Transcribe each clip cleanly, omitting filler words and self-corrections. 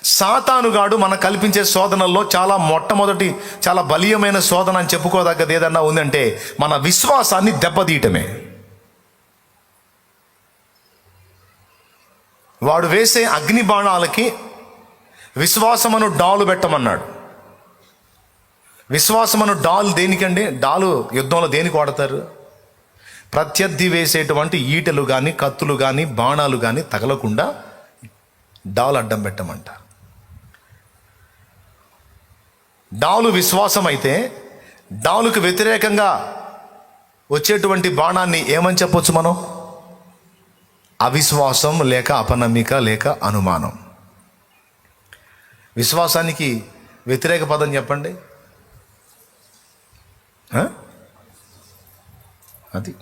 సాతానుగాడు మనకు కల్పించే శోధనల్లో మొట్టమొదటి చాలా బలీయమైన శోధన అని చెప్పుకోదగ్గది ఏదన్నా ఉందంటే మన విశ్వాసాన్ని దెబ్బతీయటమే. వాడు వేసే అగ్ని బాణాలకి విశ్వాసమును డాలు పెట్టమన్నాడు. విశ్వాసమును డాలు దేనికండి? డాలు యుద్ధంలో దేనికి వాడతారు? ప్రత్యర్థి వేసేటువంటి ఈటెలు కానీ కత్తులు కానీ బాణాలు కానీ తగలకుండా డాలు అడ్డం పెట్టమంట. డాలు విశ్వాసం అయితే డాలుకు వ్యతిరేకంగా వచ్చేటువంటి బాణాన్ని ఏమని చెప్పొచ్చు మనం? అవిశ్వాసం లేక అపనమ్మిక లేక అనుమానం. విశ్వాసానికి వ్యతిరేక పదం చెప్పండి. అది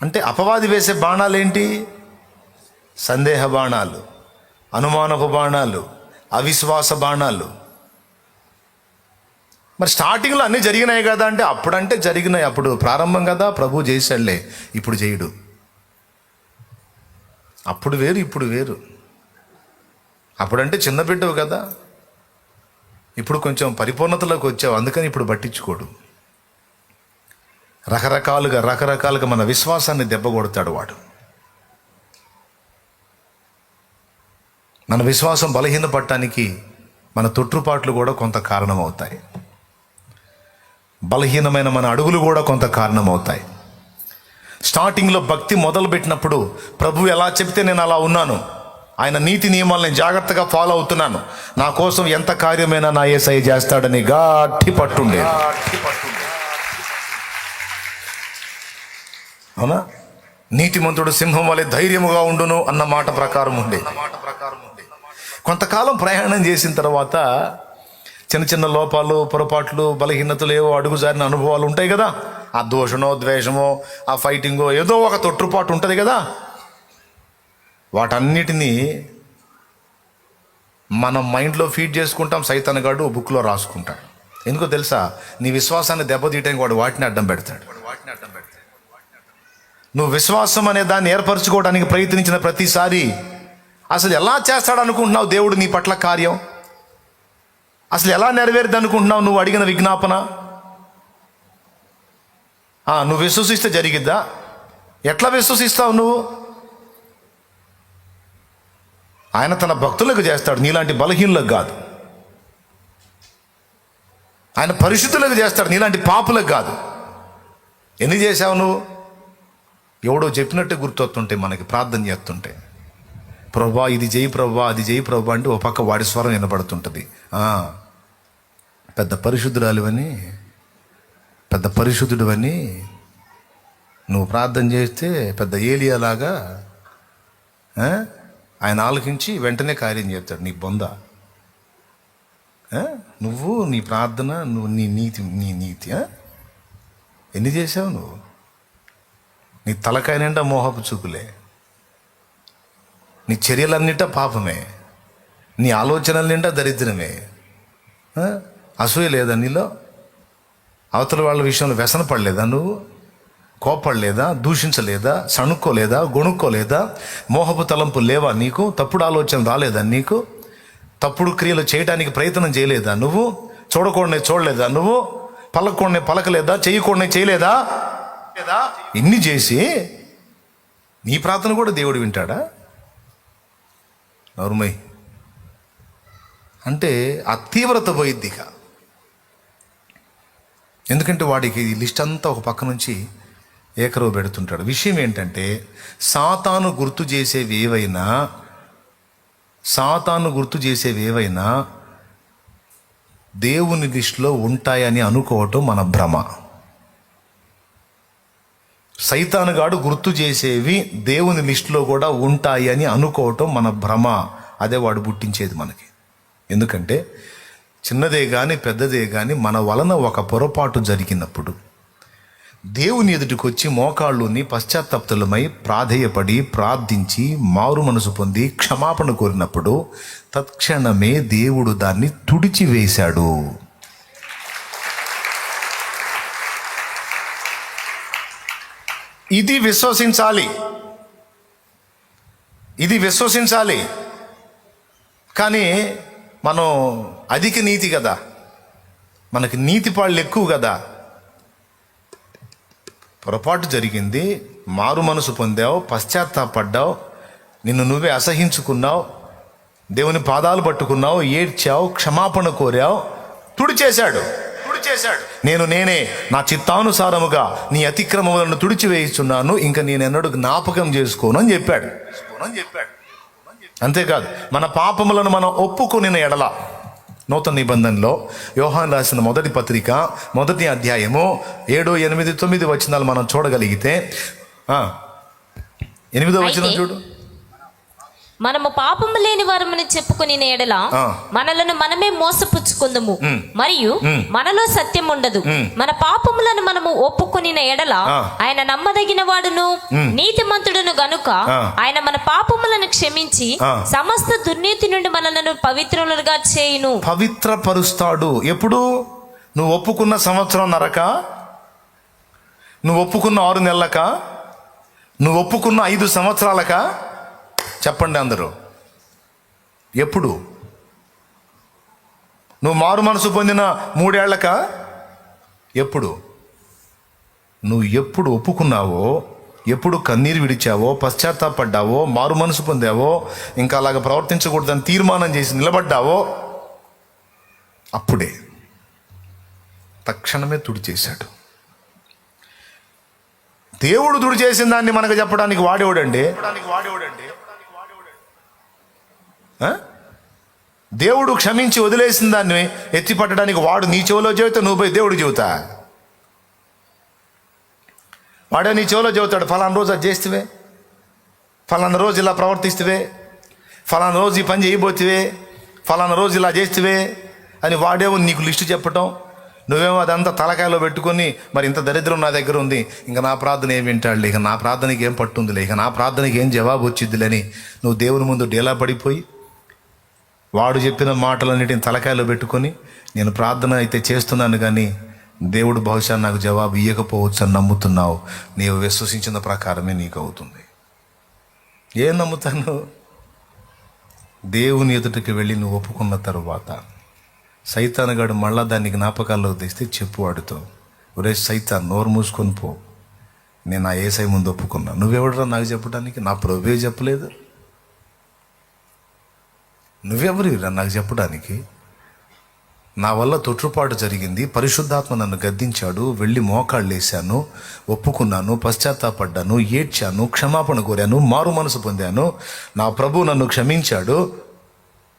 అంటే అపవాది వేసే బాణాలు ఏంటి? సందేహ బాణాలు, అనుమానపు బాణాలు, అవిశ్వాస బాణాలు. మరి స్టార్టింగ్లో అన్నీ జరిగినాయి కదా అంటే అప్పుడంటే జరిగినాయి, అప్పుడు ప్రారంభం కదా, ప్రభు చేశాడులే. ఇప్పుడు చేయడు. అప్పుడు వేరు ఇప్పుడు వేరు. అప్పుడంటే చిన్న బిడ్డవు కదా, ఇప్పుడు కొంచెం పరిపూర్ణతలోకి వచ్చావు, అందుకని ఇప్పుడు పట్టించుకోడు. రకరకాలుగా మన విశ్వాసాన్ని దెబ్బ కొడతాడు వాడు. మన విశ్వాసం బలహీనపడటానికి మన తొట్టుపాట్లు కూడా కొంత కారణమవుతాయి. బలహీనమైన మన అడుగులు కూడా కొంత కారణమవుతాయి. స్టార్టింగ్లో భక్తి మొదలుపెట్టినప్పుడు ప్రభు ఎలా చెప్తే నేను అలా ఉన్నాను, ఆయన నీతి నియమాలు నేను జాగ్రత్తగా ఫాలో అవుతున్నాను, నా కోసం ఎంత కార్యమైనా నా యేసయ్య చేస్తాడని గట్టి పట్టుండే. అవునా? నీతిమంతుడు సింహం వలె ధైర్యముగా ఉండును అన్న మాట ప్రకారం ఉండే. కొంతకాలం ప్రయాణం చేసిన తర్వాత చిన్న చిన్న లోపాలు, పొరపాట్లు, బలహీనతలు, ఏవో అడుగుజారిన అనుభవాలు ఉంటాయి కదా. ఆ దోషమో ద్వేషమో ఆ ఫైటింగో ఏదో ఒక తొట్టుపాటు ఉంటుంది కదా. వాటన్నిటినీ మనం మైండ్లో ఫీడ్ చేసుకుంటాం. సైతానుగాడు బుక్లో రాసుకుంటాడు. ఎందుకో తెలుసా? నీ విశ్వాసాన్ని దెబ్బతీయటానికి వాడు వాటిని అడ్డం పెడతాడు. నువ్వు విశ్వాసం అనే దాన్ని ఏర్పరచుకోవడానికి ప్రయత్నించిన ప్రతిసారి అసలు ఎలా చేస్తాడు అనుకుంటున్నావు దేవుడు నీ పట్ల కార్యం? అసలు ఎలా నెరవేరుద్ది అనుకుంటున్నావు నువ్వు అడిగిన విజ్ఞాపన? నువ్వు విశ్వసిస్తే జరిగిద్దా? ఎట్లా విశ్వసిస్తావు నువ్వు? ఆయన తన భక్తులకు చేస్తాడు, నీలాంటి బలహీనులకు కాదు. ఆయన పరిశుద్ధులకు చేస్తాడు, నీలాంటి పాపులకు కాదు. ఎన్ని చేశావు నువ్వు? ఎవడో చెప్పినట్టే గుర్తొస్తుంటే మనకి ప్రార్థన చేస్తుంటే, ప్రభా ఇది చేయి ప్రభా అది చేయి ప్రభా అంటే ఓ పక్క వాడి స్వరం వినపడుతుంటుంది. పెద్ద పరిశుద్ధుడివని నువ్వు ప్రార్థన చేస్తే పెద్ద ఏలియాలాగా ఆయన ఆలకించి వెంటనే కార్యం చేస్తాడు. నీ బొంద, నువ్వు నీ ప్రార్థన, నువ్వు నీ నీతి ఎన్ని చేసావు నువ్వు? నీ తలకాయ నిండా మోహపు చూపులే, నీ చర్యలన్నిటా పాపమే, నీ ఆలోచనల నిండా దరిద్రమే. అసూయ లేదా నీలో? అవతల వాళ్ళ విషయంలో వ్యసన పడలేదా నువ్వు? కోపడలేదా? దూషించలేదా? సణుక్కోలేదా? గొణుక్కోలేదా? మోహపు తలంపు లేవా నీకు? తప్పుడు ఆలోచన రాలేదా నీకు? తప్పుడు క్రియలు చేయడానికి ప్రయత్నం చేయలేదా నువ్వు? చూడకూడనే చూడలేదా నువ్వు? పలకూడనే పలకలేదా? చేయకూడనే చేయలేదా? ఇన్ని చేసి నీ ప్రార్థన కూడా దేవుడు వింటాడా? నోర్మై అంటే ఆ తీవ్రత పోయిద్దిక. ఎందుకంటే వాడికి ఈ లిస్ట్ అంతా ఒక పక్క నుంచి ఏకరవ పెడుతుంటాడు. విషయం ఏంటంటే సాతాను గుర్తు చేసేవి ఏవైనా దేవుని లిస్టులో ఉంటాయని అనుకోవటం మన భ్రమ. సైతానుగాడు గుర్తు చేసేవి దేవుని లిస్టులో కూడా ఉంటాయి అని అనుకోవటం మన భ్రమ. అదే వాడు పుట్టించేది మనకి. ఎందుకంటే చిన్నదే కానీ పెద్దదే కానీ మన వలన ఒక పొరపాటు జరిగినప్పుడు దేవుని ఎదుటికి వచ్చి మోకాళ్ళుని పశ్చాత్తాపతులమై ప్రాధేయపడి ప్రార్థించి మారు మనసు పొంది క్షమాపణ కోరినప్పుడు తత్క్షణమే దేవుడు దాన్ని తుడిచివేశాడు. ఇది విశ్వసించాలి. కానీ మనం అధిక నీతి కదా, మనకి నీతి పాళ్ళు ఎక్కువ కదా. పొరపాటు జరిగింది, మారు మనసు పొందావు, పశ్చాత్తాపడ్డావు, నిన్ను నువ్వే అసహించుకున్నావు, దేవుని పాదాలు పట్టుకున్నావు, ఏడ్చావు, క్షమాపణ కోరావు, తుడిచేశాడు. నేనే నా చిత్తానుసారముగా నీ అతిక్రమములను తుడిచివేయిస్తున్నాను, ఇంకా నేనెన్నడూ జ్ఞాపకం చేసుకోను అని చెప్పాడు. అంతేకాదు, మన పాపములను మనం ఒప్పుకొనిన ఎడల, నూతన నిబంధనలో యోహాను రాసిన మొదటి పత్రిక 1వ అధ్యాయము 7, 8, 9 వచనాలు మనం చూడగలిగితే, 8వ వచనం చూడు. మనము పాపము లేని వారమని చెప్పుకుని ఎడల మనలను మనమే మోసపుచ్చుకుందుము, మరియు మనలో సత్యం ఉండదు. మన పాపములను మనము ఒప్పుకుని ఎడల ఆయన నమ్మదగిన వాడును నీతిమంతుడును గనుక ఆయన మన పాపములను క్షమించి సమస్త దుర్నీతి నుండి మనలను పవిత్రులుగా చేయును. పవిత్రపరుస్తాడు. ఎప్పుడు? నువ్వు ఒప్పుకున్న సంవత్సరం నరక, నువ్వు ఒప్పుకున్న 6 నెలలక, నువ్వు ఒప్పుకున్న 5 సంవత్సరాలక? చెప్పండి అందరూ. ఎప్పుడు? నువ్వు మారు మనసు పొందిన 3 ఏళ్లక? ఎప్పుడు? నువ్వు ఎప్పుడు ఒప్పుకున్నావో, ఎప్పుడు కన్నీరు విడిచావో, పశ్చాత్తాపడ్డావో, మారు మనసు పొందావో, ఇంకా అలాగ ప్రవర్తించకూడదని తీర్మానం చేసి నిలబడ్డావో, అప్పుడే తక్షణమే తుడిచేశాడు. దేవుడు తుడిచేసిన దాన్ని మనకు చెప్పడానికి వాడేవాడండి. దేవుడు క్షమించి వదిలేసిన దాన్ని ఎత్తి పట్టడానికి వాడు నీ చెవిలో చెబితే నువ్వు పోయి దేవుడు చెబుతా. వాడే నీ చెవిలో చెబుతాడు, ఫలానా రోజు అది చేస్తే, ఫలానా రోజు ఇలా ప్రవర్తిస్తే, ఫలానా రోజు ఈ పని చేయబోతివే, ఫలానా రోజు ఇలా చేస్తే అని వాడేమో నీకు లిస్టు చెప్పటం. నువ్వేమో అదంతా తలకాయలో పెట్టుకొని, మరి ఇంత దరిద్రం నా దగ్గర ఉంది, ఇంకా నా ప్రార్థన ఏం వింటాడులే, ఇక నా ప్రార్థనకి ఏం పట్టుందిలే, ఇక నా ప్రార్థనకి ఏం జవాబు వచ్చిద్దిలేని నువ్వు దేవుని ముందు డేలా పడిపోయి, వాడు చెప్పిన మాటలన్నిటిని తలకాయలో పెట్టుకొని, నేను ప్రార్థన అయితే చేస్తున్నాను కానీ దేవుడు బహుశా నాకు జవాబు ఇవ్వకపోవచ్చు అని నమ్ముతున్నావు. నీవు విశ్వసించిన ప్రకారమే నీకు అవుతుంది. ఏం నమ్ముతాను? దేవుని ఎదుటికి వెళ్ళి నువ్వు ఒప్పుకున్న తరువాత సైతానుగాడు మళ్ళా దాన్ని జ్ఞాపకాల్లో తెస్తే చెప్పు వాడితో, ఒరే సైతాన్, నోరు మూసుకొని పో, నేను ఆ యేసై ముందు ఒప్పుకున్నా. నువ్వెవడరా నాకు చెప్పడానికి? నా ప్రభువే చెప్పలేదు. నువ్వెవరిరా నాకు చెప్పడానికి? నా వల్ల తొట్టుపాటు జరిగింది, పరిశుద్ధాత్మ నన్ను గద్దించాడు, వెళ్ళి మోకాళ్ళు వేశాను, ఒప్పుకున్నాను, పశ్చాత్తాపడ్డాను, ఏడ్చాను, క్షమాపణ కోరాను, మారు మనసు పొందాను, నా ప్రభు నన్ను క్షమించాడు.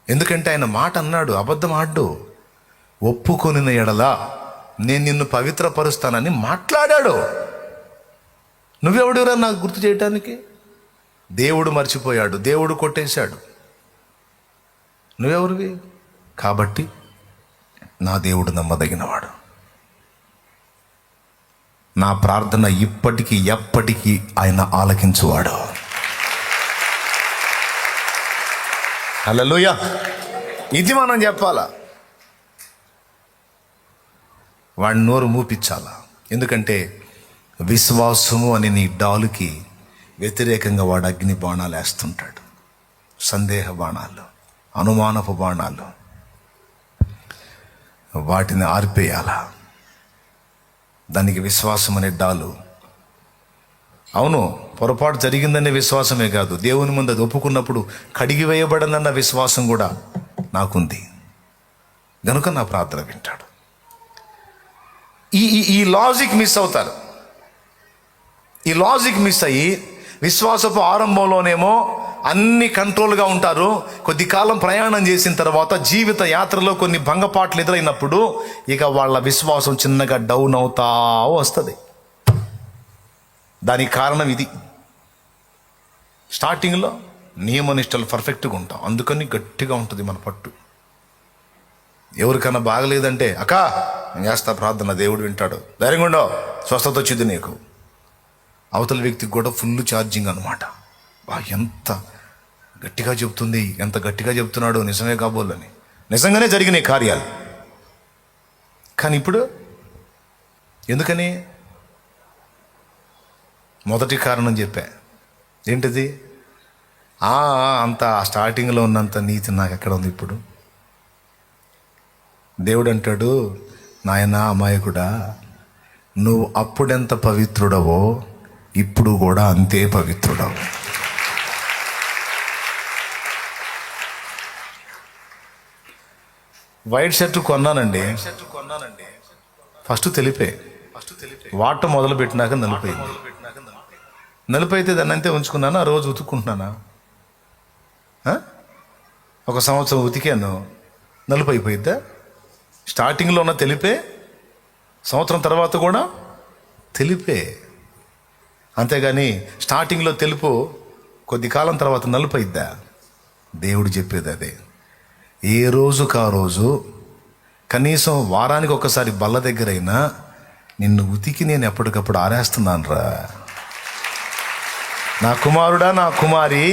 ఎందుకంటే ఆయన మాట అన్నాడు, అబద్ధం ఆడ్డు. ఒప్పుకొనిన ఎడల నేను నిన్ను పవిత్రపరుస్తానని మాట్లాడాడు. నువ్వెవడురా నాకు గుర్తు చేయటానికి? దేవుడు మర్చిపోయాడు, దేవుడు కొట్టేశాడు. నువ్వెవరివి? కాబట్టి నా దేవుడు నమ్మదగినవాడు. నా ప్రార్థన ఇప్పటికీ ఎప్పటికీ ఆయన ఆలకించువాడు. హల్లెలూయా. ఇది మనం చెప్పాలా, వాడిని నోరు మూపించాలా. ఎందుకంటే విశ్వాసము అని నీ డాలుకి వ్యతిరేకంగా వాడు అగ్ని బాణాలు వేస్తుంటాడు, సందేహ బాణాలు, అనుమానపు బాణాలు. వాటిని ఆర్పేయాలా. దానికి విశ్వాసం అనే డాలు. అవును, పొరపాటు జరిగిందనే విశ్వాసమే కాదు, దేవుని ముందు అది ఒప్పుకున్నప్పుడు కడిగి వేయబడనన్న విశ్వాసం కూడా నాకుంది. గనుక నా ప్రార్థన వింటాడు. ఈ లాజిక్ మిస్ అవుతారు. ఈ లాజిక్ మిస్ అయ్యి విశ్వాసపు ఆరంభంలోనేమో అన్ని కంట్రోల్గా ఉంటారు. కొద్ది కాలం ప్రయాణం చేసిన తర్వాత జీవిత యాత్రలో కొన్ని భంగపాట్లు ఎదురైనప్పుడు ఇక వాళ్ళ విశ్వాసం చిన్నగా డౌన్ అవుతా వస్తుంది. దానికి కారణం ఇది. స్టార్టింగ్లో నియమనిష్టలు పర్ఫెక్ట్గా ఉంటాం, అందుకని గట్టిగా ఉంటుంది మన పట్టు. ఎవరికైనా బాగలేదంటే, అక్క నేను చేస్తా ప్రార్థన, దేవుడు వింటాడు, ధైర్యంగా ఉండవు, స్వస్థత వచ్చింది నీకు. అవతల వ్యక్తికి కూడా ఫుల్ ఛార్జింగ్ అనమాట. ఎంత గట్టిగా చెప్తుంది, ఎంత గట్టిగా చెప్తున్నాడు, నిజమే కాబోలని. నిజంగానే జరిగినాయి కార్యాలు. కానీ ఇప్పుడు ఎందుకని? మొదటి కారణం చెప్పా, ఏంటిది? అంత స్టార్టింగ్లో ఉన్నంత నీతి నాకు ఎక్కడ ఉంది ఇప్పుడు? దేవుడు అంటాడు, నాయనా అమాయకుడా, నువ్వు అప్పుడెంత పవిత్రుడవో ఇప్పుడు కూడా అంతే పవిత్రుడవు. వైట్ షర్ట్ కొన్నానండి. ఫస్ట్ తెలిపే వాట మొదలు పెట్టినాక నలిపోయింది. నలిపైతే దాన్ని అంతే ఉంచుకున్నాను. ఆ రోజు ఉతుక్కుంటున్నానా? ఒక సంవత్సరం ఉతికాను, నలుపు అయిపోయిద్దా? స్టార్టింగ్లో ఉన్న తెలిపే, సంవత్సరం తర్వాత కూడా తెలిపే. అంతేగాని స్టార్టింగ్లో తెలుపు కొద్ది కాలం తర్వాత నలుపు అయిద్దా? దేవుడు చెప్పేది అదే. ఏ రోజుకు ఆ రోజు, కనీసం వారానికి ఒకసారి బల్ల దగ్గరైనా నిన్ను ఉతికి నేను ఎప్పటికప్పుడు ఆరేస్తున్నాను రా నా కుమారుడా, నా కుమారి,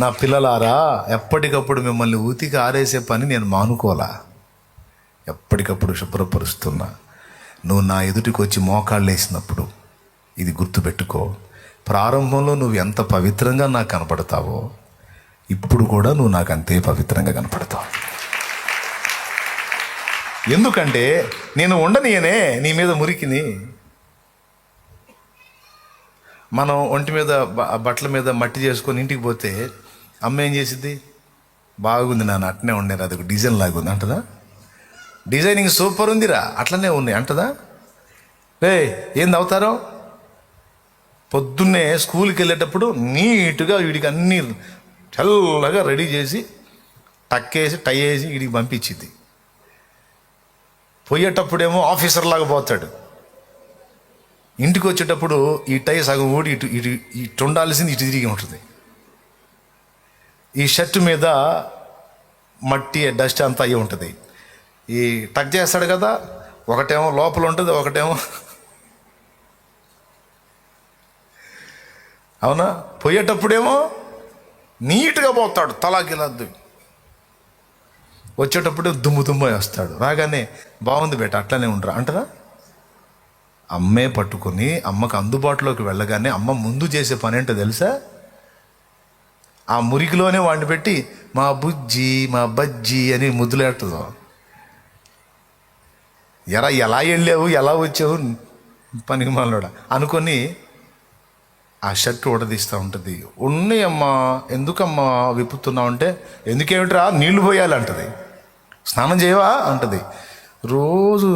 నా పిల్లలారా. ఎప్పటికప్పుడు మిమ్మల్ని ఉతికి ఆరేసే పని నేను మానుకోలా, ఎప్పటికప్పుడు శుభ్రపరుస్తున్నా. నువ్వు నా ఎదుటికి వచ్చి మోకాళ్ళు వేసినప్పుడు ఇది గుర్తుపెట్టుకో, ప్రారంభంలో నువ్వు ఎంత పవిత్రంగా నాకు కనపడతావో ఇప్పుడు కూడా నువ్వు నాకు అంతే పవిత్రంగా కనపడతావు. ఎందుకంటే నేను ఉండనియనే నీ మీద మురికిని. మనం ఒంటి మీద బట్టల మీద మట్టి చేసుకొని ఇంటికి పోతే అమ్మ ఏం చేసిద్ది? బాగుంది నాన్న, అట్నే ఉండేది, అది ఒక డిజైన్ లాగా ఉంది అంటదా? డిజైనింగ్ సూపర్ ఉందిరా, అట్లనే ఉన్నాయి అంటదా? ఏంది అవుతారో? పొద్దున్నే స్కూల్కి వెళ్ళేటప్పుడు నీట్గా వీడికి అన్నీ చల్లగా రెడీ చేసి టక్కేసి టై వేసి వీడికి పంపించింది. పోయేటప్పుడేమో ఆఫీసర్ లాగా పోతాడు, ఇంటికి వచ్చేటప్పుడు ఈ టై సగం ఊడి ఇటు ఇటు ఇటు ఉండాల్సింది ఇటు తిరిగి ఉంటుంది. ఈ షర్టు మీద మట్టి డస్ట్ అంతా అయ్యి ఉంటుంది. ఈ టక్ చేస్తాడు కదా, ఒకటేమో లోపల ఉంటుంది, ఒకటేమో అవునా. పోయేటప్పుడేమో నీట్గా పోతాడు, తలాకిలద్దు. వచ్చేటప్పుడు దుమ్ము దుమ్ము వస్తాడు. రాగానే బాగుంది బేట, అట్లనే ఉండరా అంటారా? అమ్మే పట్టుకొని అమ్మకు అందుబాటులోకి వెళ్ళగానే అమ్మ ముందు చేసే పని ఏంటో తెలుసా? ఆ మురికిలోనే వాడిని పెట్టి మా బుజ్జి, మా బజ్జి అని ముద్దులేడుతుందో. ఎలా వెళ్ళావు, ఎలా వచ్చావు పనికి మాలోడా అనుకొని ఆ షర్ట్ ఉడదీస్తూ ఉంటుంది. ఉన్నాయమ్మా, ఎందుకమ్మా విప్పుతున్నావు అంటే, ఎందుకేమిట్రా నీళ్లు పోయాలి అంటది. స్నానం చేయవా అంటది. రోజు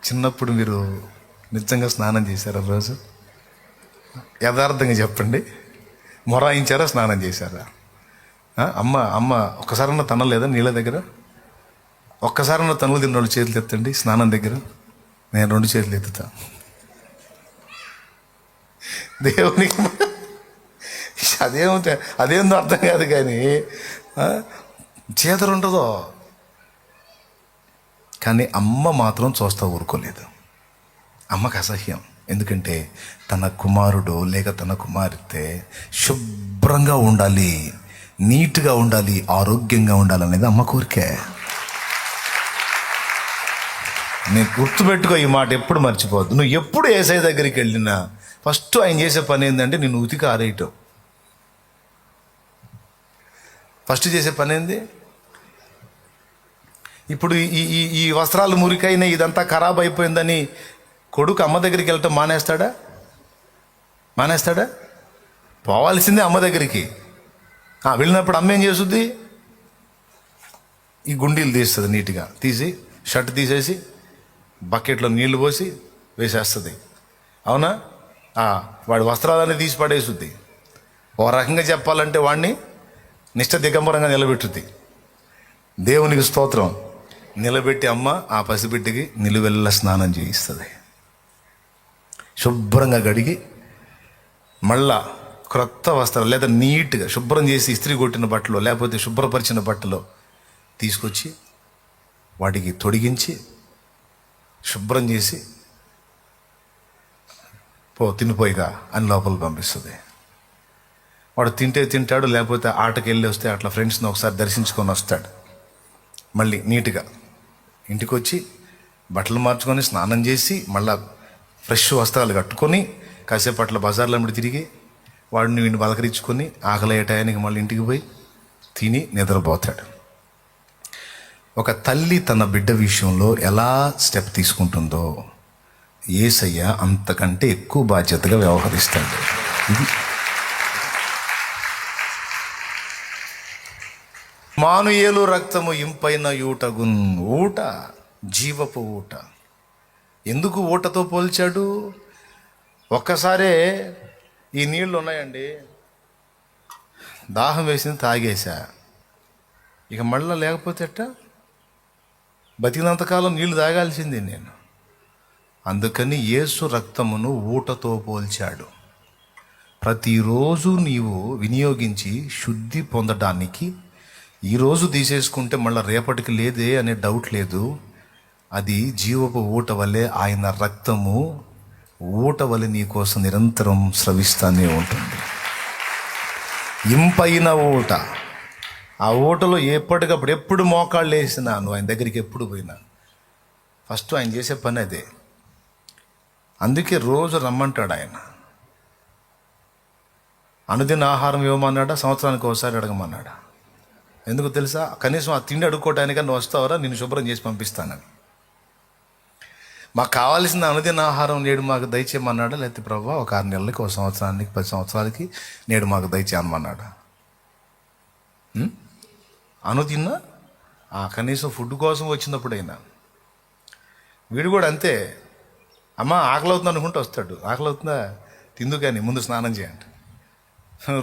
చిన్నప్పుడు మీరు నిజంగా స్నానం చేశారా? రోజు యథార్థంగా చెప్పండి, మొరాయించారా, స్నానం చేశారా? అమ్మ ఒక్కసారన్నా తనలేదా నీళ్ళ దగ్గర? ఒక్కసారన్నా తనులు తిన్న 2 చేతులు ఎత్తండి స్నానం దగ్గర. నేను 2 చేతులు ఎత్తుతా. దేవునికి అదేందో అర్థం కాదు, కానీ చేతరు ఉంటుందో. కానీ అమ్మ మాత్రం చూస్తా ఊరుకోలేదు. అమ్మకు అసహ్యం. ఎందుకంటే తన కుమారుడు లేక తన కుమార్తె శుభ్రంగా ఉండాలి, నీట్గా ఉండాలి, ఆరోగ్యంగా ఉండాలనేది అమ్మ కోరికే. నేను గుర్తుపెట్టుకో, ఈ మాట ఎప్పుడు మర్చిపోవద్దు. నువ్వు ఎప్పుడు యేసయ్య దగ్గరికి వెళ్ళినా ఫస్ట్ ఆయన చేసే పని ఏంటంటే నిన్ను ఉతికి ఆరేయటం. ఫస్ట్ చేసే పని ఏంది? ఇప్పుడు ఈ వస్త్రాలు మురికైన ఇదంతా ఖరాబ్ అయిపోయిందని కొడుకు అమ్మ దగ్గరికి వెళ్ళటం మానేస్తాడా? పోవాల్సిందే అమ్మ దగ్గరికి. వెళ్ళినప్పుడు అమ్మ ఏం చేస్తుంది? ఈ గుండీలు తీస్తుంది, నీట్గా తీసి షర్ట్ తీసేసి బకెట్లో నీళ్లు పోసి వేసేస్తుంది. అవునా? వాడి వస్త్రాలన్నీ తీసి పడేస్తుంది. ఓ రకంగా చెప్పాలంటే వాడిని నిష్ట దిగంబరంగా నిలబెట్టుద్ది. దేవునికి స్తోత్రం. నిలబెట్టి అమ్మ ఆ పసిబిడ్డకి నిలువెల్ల స్నానం చేయిస్తుంది. శుభ్రంగా గడిగి మళ్ళా క్రొత్త వస్త్రాలు లేదా నీట్గా శుభ్రం చేసి ఇస్త్రీ కొట్టిన బట్టలు లేకపోతే శుభ్రపరిచిన బట్టలు తీసుకొచ్చి వాటికి తొడిగించి శుభ్రం చేసి తినిపోయిగా అని లోపల పంపిస్తుంది. వాడు తింటాడు, లేకపోతే ఆటకి వెళ్ళి వస్తే అట్లా ఫ్రెండ్స్ని ఒకసారి దర్శించుకొని వస్తాడు. మళ్ళీ నీట్గా ఇంటికి వచ్చి బట్టలు మార్చుకొని స్నానం చేసి మళ్ళీ ఫ్రెష్ వస్త్రాలు కట్టుకొని కాసేపు అట్లా బజార్లో తిరిగి వాడిని వీడిని పలకరించుకొని ఆకలి టయానికి మళ్ళీ ఇంటికి పోయి తిని నిద్రపోతాడు. ఒక తల్లి తన బిడ్డ విషయంలో ఎలా స్టెప్ తీసుకుంటుందో యేసయ్య అంతకంటే ఎక్కువ బాధ్యతగా వ్యవహరిస్తాడు. ఇది మానుయేలు రక్తము ఇంపైన ఊటగున్. ఊట జీవపు ఊట. ఎందుకు ఊటతో పోల్చాడు? ఒక్కసారే ఈ నీళ్ళు ఉన్నాయండి, దాహం వేసింది తాగేశా, ఇక మళ్ళీ లేకపోతే ఎట్టా? బతికినంతకాలం నీళ్లు తాగాల్సిందే నేను. అందుకని యేసు రక్తమును ఊటతో పోల్చాడు. ప్రతిరోజు నీవు వినియోగించి శుద్ధి పొందడానికి ఈరోజు తీసేసుకుంటే మళ్ళీ రేపటికి లేదే అనే డౌట్ లేదు. అది జీవపు ఊట వలె ఆయన రక్తము ఊట వలె నీ కోసం నిరంతరం స్రవిస్తానే ఉంటుంది. ఇంపైన ఊట. ఆ ఊటలో ఎప్పటికప్పుడు ఎప్పుడు మోకాళ్ళు వేసినా, నువ్వు ఆయన దగ్గరికి ఎప్పుడు పోయినా ఫస్ట్ ఆయన చేసే పని అదే. అందుకే రోజు రమ్మంటాడు ఆయన. అనుదిన ఆహారం ఇవ్వమన్నాడా, సంవత్సరానికి ఒకసారి అడగమన్నాడా? ఎందుకు తెలుసా? కనీసం ఆ తిండి అడుక్కోవటానిక నువ్వు వస్తావరా, నిన్ను శుభ్రం చేసి పంపిస్తానని. మాకు కావాల్సిన అనుదిన ఆహారం నేడు మాకు దయచేయమన్నాడా, లేకపోతే ప్రభువా ఒక 6 నెలలకి, ఒక సంవత్సరానికి, 10 సంవత్సరాలకి నేడు మాకు దయచేయమన్నాడా? అనుదిన కనీసం ఫుడ్ కోసం వచ్చినప్పుడైనా. వీడు కూడా అంతే. అమ్మ ఆకలి అవుతుంది అనుకుంటూ వస్తాడు. ఆకలి అవుతుందా, తిందు కానీ ముందు స్నానం చేయండి.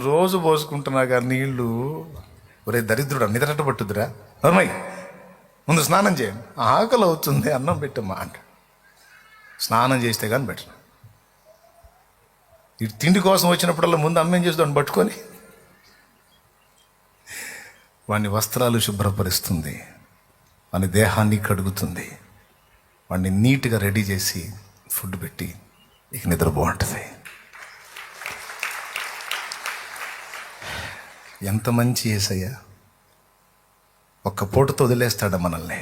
రోజు పోసుకుంటున్నా కానీ నీళ్ళు. ఒరే దరిద్రుడా, నిద్రట పట్టుద్దురా, నర్మయ్య ముందు స్నానం చేయండి. ఆకలి అవుతుంది, అన్నం పెట్టమ్మా అంట. స్నానం చేస్తే కానీ బెటర్. ఇటు తిండి కోసం వచ్చినప్పుడల్లా ముందు అమ్మేం చేస్తాడు పట్టుకొని వాని వస్త్రాలు శుభ్రపరుస్తుంది, వాని దేహాన్ని కడుగుతుంది, వాడిని నీట్గా రెడీ చేసి ఫుడ్ పెట్టి ఇక నిద్ర బాగుంటుంది. ఎంత మంచి యేసయ్య. ఒక్క పూటతో వదిలేస్తాడా మనల్ని?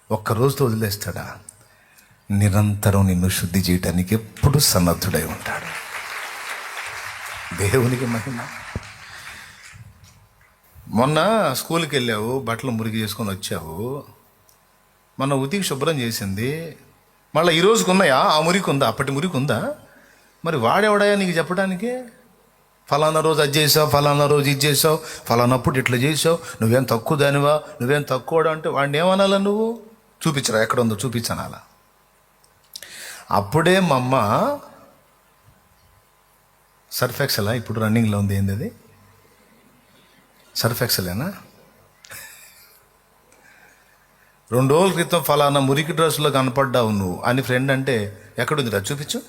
ఒక్క రోజుతో వదిలేస్తాడా? నిరంతరం నిన్ను శుద్ధి చేయడానికి ఎప్పుడు సన్నద్ధుడై ఉంటాడు. దేవునికి మహిమ. మొన్న స్కూల్కి వెళ్ళావు, బట్టలు మురికి చేసుకొని వచ్చావు, మొన్న ఉతికి శుభ్రం చేసింది, మళ్ళీ ఈ రోజుకి ఉన్నాయా? ఆ మురికి ఉందా? అప్పటి మురికి ఉందా? మరి వాడేవాడాయా నీకు చెప్పడానికి? ఫలానా రోజు అది చేసావు, ఫలానా రోజు ఇది చేసావు, ఫలానప్పుడు ఇట్లా చేసావు, నువ్వేం తక్కువ దానివా, నువ్వేం తక్కువ అంటే వాడిని ఏమనాలా? నువ్వు చూపించరా, ఎక్కడ ఉందో చూపించనాలా? అప్పుడే మా అమ్మ సర్ఫ్ ఎక్సెలా ఇప్పుడు రన్నింగ్లో ఉంది, ఏంది అది? సర్ఫ్ ఎక్సెలేనా? 2 రోజుల క్రితం ఫలానా మురికి డ్రెస్సులో కనపడ్డావు నువ్వు అని ఫ్రెండ్ అంటే, ఎక్కడుందిరా చూపించు,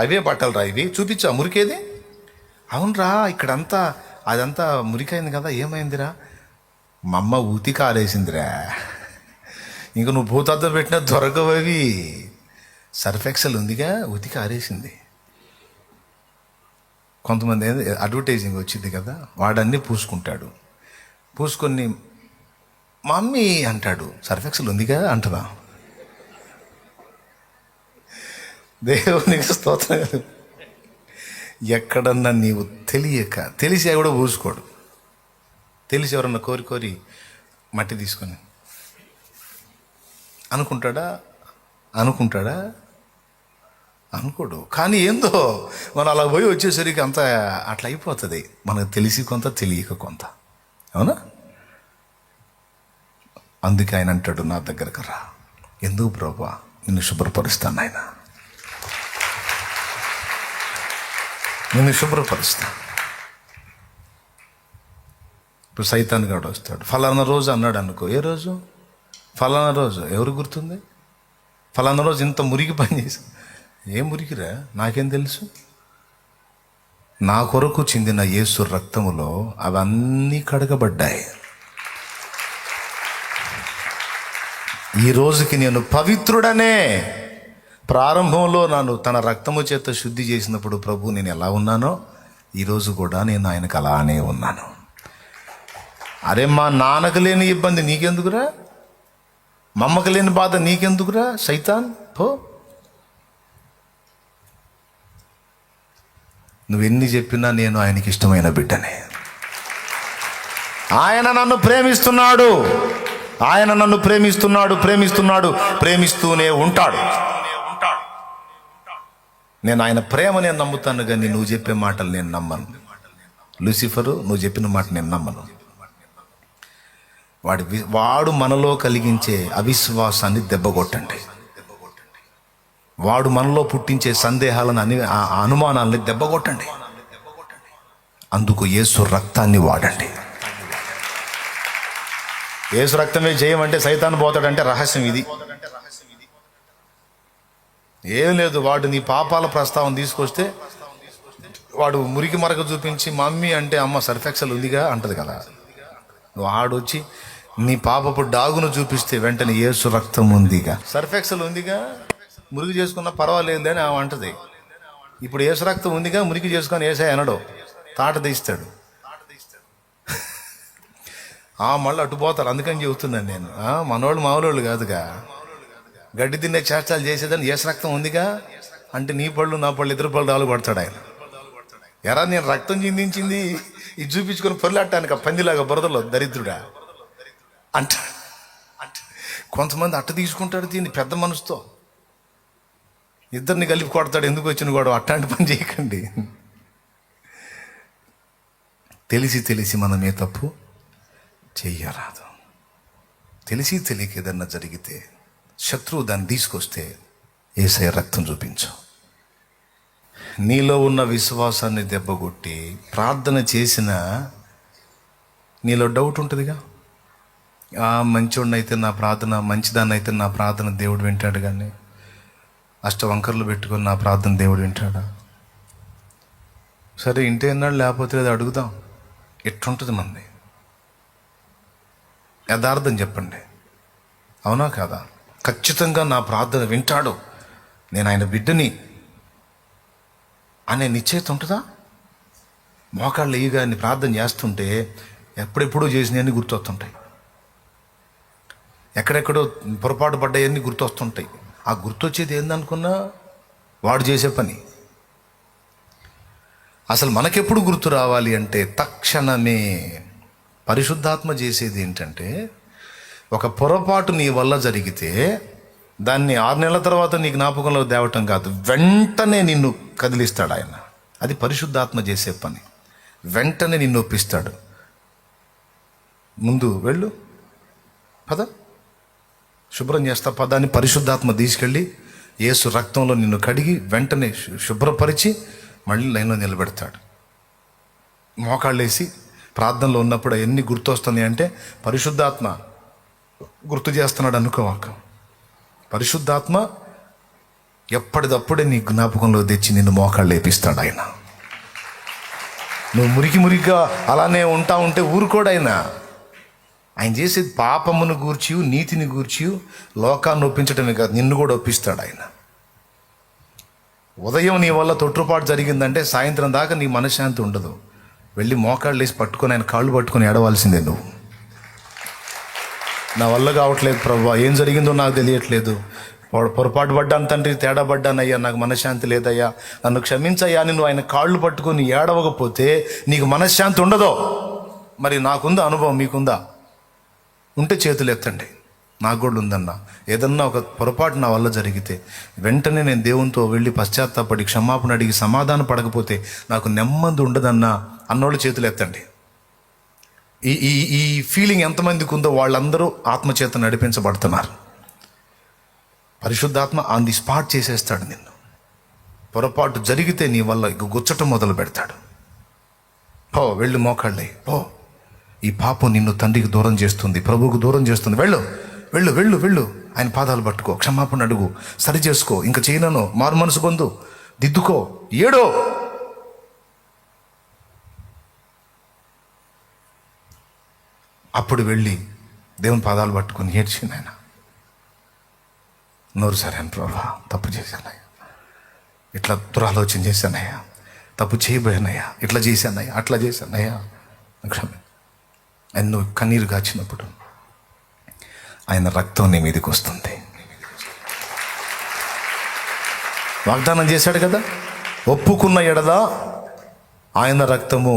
అవే బట్టలు రా ఇవి, చూపించు ఆ మురికేది. అవునరా ఇక్కడంతా అదంతా మురికైంది కదా, ఏమైందిరా? మా అమ్మ ఉతికి ఆరేసిందిరా. ఇంక నువ్వు భూతద్దం పెట్టినా దొరకవవి. సర్ఫ్ ఎక్సెల్ ఉందిగా, ఉతికి ఆరేసింది. కొంతమంది అడ్వర్టైజింగ్ వచ్చింది కదా, వాడన్నీ పూసుకుంటాడు. పూసుకొని మమ్మీ అంటాడు, సర్ఫ్ ఎక్సెల్ ఉందిగా అంటున్నా. దేవునికి స్తోత్రం. ఎక్కడన్నా నీవు తెలిసి కూడా పూసుకోడు. తెలిసి ఎవరన్నా కోరి మట్టి తీసుకొని అనుకుంటాడా? అనుకోడు. కానీ ఏందో మనం అలా పోయి వచ్చేసరికి అంత అట్లా అయిపోతుంది. మనకు తెలిసి కొంత, తెలియక కొంత. అవునా? అందుకే ఆయన అంటాడు, నా దగ్గరకు రా. ఎందుకు ప్రభువా? నిన్ను శుభ్రపరుస్తాను ఆయన, నిన్ను శుభ్రపరుస్తా. ఇప్పుడు సైతాన్ గాడు వస్తాడు, ఫలానా రోజు అన్నాడు అనుకో. ఏ రోజు? ఫలానా రోజు ఎవరు గుర్తుంది? ఫలానా రోజు ఇంత మురికి పని చేసి, ఏం మురికిరా నాకేం తెలుసు? నా కొరకు చిందిన యేసు రక్తములో అవన్నీ కడగబడ్డాయి. ఈ రోజుకి నేను పవిత్రుడనే. ప్రారంభంలో నన్ను తన రక్తము చేత శుద్ధి చేసినప్పుడు ప్రభు నేను ఎలా ఉన్నానో ఈరోజు కూడా నేను ఆయనకు అలానే ఉన్నాను. అరే మా నాన్నకు లేని ఇబ్బంది నీకెందుకురా? మా అమ్మకు లేని బాధ నీకెందుకురా? సైతాన్ పో. నువ్వెన్ని చెప్పినా నేను ఆయనకి ఇష్టమైన బిడ్డనే. ఆయన నన్ను ప్రేమిస్తున్నాడు, ఆయన నన్ను ప్రేమిస్తున్నాడు, ప్రేమిస్తూనే ఉంటాడు. నేను ఆయన ప్రేమ నేను నమ్ముతాను, కానీ నువ్వు చెప్పే మాటలు నేను నమ్మను. లూసిఫరు, నువ్వు చెప్పిన మాట నేను నమ్మను. వాడు మనలో కలిగించే అవిశ్వాసాన్ని దెబ్బకొట్టండి. వాడు మనలో పుట్టించే సందేహాలను అనుమానాలని దెబ్బకొట్టండి. అందుకు యేసు రక్తాన్ని వాడండి. యేసు రక్తమే జయమంటే సైతాను పోతాడంటే రహస్యం ఇది. ఏం లేదు, వాడు నీ పాపాల ప్రస్తావన తీసుకొస్తే వాడు మురికి మరక చూపించి మమ్మీ అంటే అమ్మ సర్ఫెక్సల్ ఉందిగా అంటది కదా. వాడొచ్చి నీ పాపపు డాగును చూపిస్తే వెంటనే యేసు రక్తం ఉందిగా, సర్ఫెక్సల్ ఉందిగా, మురికి చేసుకున్నా పర్వాలేదు అని ఆమె అంటది. ఇప్పుడు యేసు రక్తం ఉందిగా, మురికి చేసుకొని ఏసై అనడు, తాట తీస్తాడు. మళ్ళీ అటుపోతారు. అందుకని చెబుతున్నాను నేను, మనోళ్ళు మామూలు కాదుగా. గడ్డి తినే చేష్టాలు చేసేదని యేసు రక్తం ఉందిగా అంటే నీ పళ్ళు నా పళ్ళు ఇద్దరు పళ్ళు రాలు పడతాడు ఆయన. ఎరా నేను రక్తం చిందించింది ఇది చూపించుకొని పొరలాడటానికి ఆ పందిలాగా బురదలో దరిద్రుడా అంట. కొంతమంది అట్ట తీసుకుంటాడు దీన్ని పెద్ద మనసుతో, ఇద్దరిని కలిపి కొడతాడు. ఎందుకు వచ్చిన గొడవ? అట్లాంటి పని చేయకండి. తెలిసి మనం ఏ తప్పు చెయ్యరాదు. తెలిసి తెలియక ఏదన్నా జరిగితే శత్రువు దాన్ని తీసుకొస్తే యేసయ్య రక్తం చూపించు. నీలో ఉన్న విశ్వాసాన్ని దెబ్బకొట్టి ప్రార్థన చేసిన నీలో డౌట్ ఉంటుందిగా. మంచివాడినైతే నా ప్రార్థన, మంచిదాన్ని అయితే నా ప్రార్థన దేవుడు వింటాడు, కానీ అష్టవంకర్లు పెట్టుకొని నా ప్రార్థన దేవుడు వింటాడా? సరే ఇంటి అన్నాడు, లేకపోతే అది అడుగుదాం. ఎట్లుంటుంది మంది? యథార్థం చెప్పండి, అవునా కాదా? ఖచ్చితంగా నా ప్రార్థన వింటాడు, నేను ఆయన బిడ్డని అనే నిశ్చయిత ఉంటుందా? మోకాళ్ళు ఇయ్యగా ప్రార్థన చేస్తుంటే ఎప్పుడెప్పుడో చేసినవన్నీ గుర్తొస్తుంటాయి, ఎక్కడెక్కడో పొరపాటు పడ్డాయన్నీ గుర్తొస్తుంటాయి. ఆ గుర్తొచ్చేది ఏందనుకున్నా వాడు చేసే పని. అసలు మనకెప్పుడు గుర్తు రావాలి అంటే తక్షణమే. పరిశుద్ధాత్మ చేసేది ఏంటంటే, ఒక పొరపాటు నీ వల్ల జరిగితే దాన్ని 6 నెలల తర్వాత నీ జ్ఞాపకంలో తేవటం కాదు, వెంటనే నిన్ను కదిలిస్తాడు ఆయన. అది పరిశుద్ధాత్మ చేసే పని. వెంటనే నిన్ను ఒప్పిస్తాడు. ముందు వెళ్ళు, పద, శుభ్రం చేస్తా పదాన్ని పరిశుద్ధాత్మ తీసుకెళ్ళి యేసు రక్తంలో నిన్ను కడిగి వెంటనే శుభ్రపరిచి మళ్ళీ లైన్లో నిలబెడతాడు. మోకాళ్ళేసి ప్రార్థనలో ఉన్నప్పుడు ఎన్ని గుర్తొస్తున్నాయి అంటే పరిశుద్ధాత్మ గుర్తు చేస్తున్నాడు అనుకోవాక. పరిశుద్ధాత్మ ఎప్పటిదప్పుడే నీ జ్ఞాపకంలో తెచ్చి నిన్ను మోకాళ్ళు లేపిస్తాడు ఆయన. నువ్వు మురికిగా అలానే ఉంటే ఊరుకోడైనా. ఆయన చేసేది పాపమును గూర్చి, నీతిని గూర్చి, లోకాన్ని ఒప్పించడమే కాదు, నిన్ను కూడా ఒప్పిస్తాడు ఆయన. ఉదయం నీ వల్ల తొట్టుపాటు జరిగిందంటే సాయంత్రం దాకా నీ మనశ్శాంతి ఉండదు. వెళ్ళి మోకాళ్ళు వేసి పట్టుకొని ఆయన కాళ్ళు పట్టుకొని ఏడవలసిందే నువ్వు. నా వల్ల కావట్లేదు ప్రభువా, ఏం జరిగిందో నాకు తెలియట్లేదు, పొరపాటు పడ్డాను తండ్రి, తేడా పడ్డానయ్యా, నాకు మనశ్శాంతి లేదయ్యా, నన్ను క్షమించయ్యా అని నువ్వు ఆయన కాళ్ళు పట్టుకొని ఏడవకపోతే నీకు మనశ్శాంతి ఉండదో. మరి నాకుందా అనుభవం, మీకుందా? ఉంటే చేతులు ఎత్తండి. నాకు కూడా ఉందన్న. ఏదన్నా ఒక పొరపాటు నా వల్ల జరిగితే వెంటనే నేను దేవునితో వెళ్ళి పశ్చాత్తాపడి క్షమాపణ అడిగి సమాధాన పడకపోతే నాకు నెమ్మది ఉండదన్నా అన్నోళ్ళు చేతులు ఎత్తండి. ఈ ఈ ఈ ఫీలింగ్ ఎంతమందికి ఉందో వాళ్ళందరూ ఆత్మచేత నడిపించబడుతున్నారు. పరిశుద్ధాత్మ ఆన్ ది స్పాట్ చేసేస్తాడు నిన్ను. పొరపాటు జరిగితే నీ వల్ల గుచ్చటం మొదలు పెడతాడు. పో, వెళ్ళు, మోకాళ్ళే పో. ఈ పాపం నిన్ను తండ్రికి దూరం చేస్తుంది, ప్రభువుకు దూరం చేస్తుంది. వెళ్ళు వెళ్ళు వెళ్ళు వెళ్ళు. ఆయన పాదాలు పట్టుకో, క్షమాపణ అడుగు, సరి చేసుకో, ఇంకా చేయనను, మారు మనసు పొందు, దిద్దుకో, ఏడో. అప్పుడు వెళ్ళి దేవుని పాదాలు పట్టుకొని ఏడ్చింది ఆయన. నోరు సరైన ప్రభా, తప్పు చేశానయ్యా, ఇట్లా దురాలోచన చేశానయ్యా, తప్పు చేయబోయానయ్యా, ఇట్లా చేశానయ్యా, అట్లా చేశానయ్యా, క్షమి. ఆయన నువ్వు కన్నీరు కాచినప్పుడు ఆయన రక్తం నీ మీదకి వస్తుంది. వాగ్దానం చేశాడు కదా, ఒప్పుకున్న ఎడల ఆయన రక్తము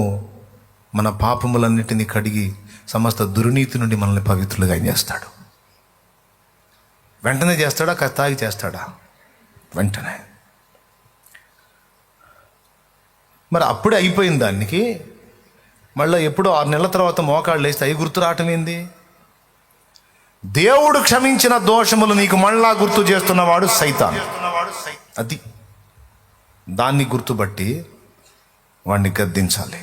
మన పాపములన్నిటినీ కడిగి సమస్త దుర్నీతి నుండి మనల్ని పవిత్రులుగా ఆయన చేస్తాడు. వెంటనే చేస్తాడా, తాగి చేస్తాడా? వెంటనే. మరి అప్పుడే అయిపోయింది దానికి. మళ్ళీ ఎప్పుడో 6 నెలల తర్వాత మోకాళ్ళు వేస్తే అవి గుర్తు రావటం ఏంది? దేవుడు క్షమించిన దోషములు నీకు మళ్ళా గుర్తు చేస్తున్నవాడు సైతాను. అది దాన్ని గుర్తుబట్టి వాడిని గద్దించాలి.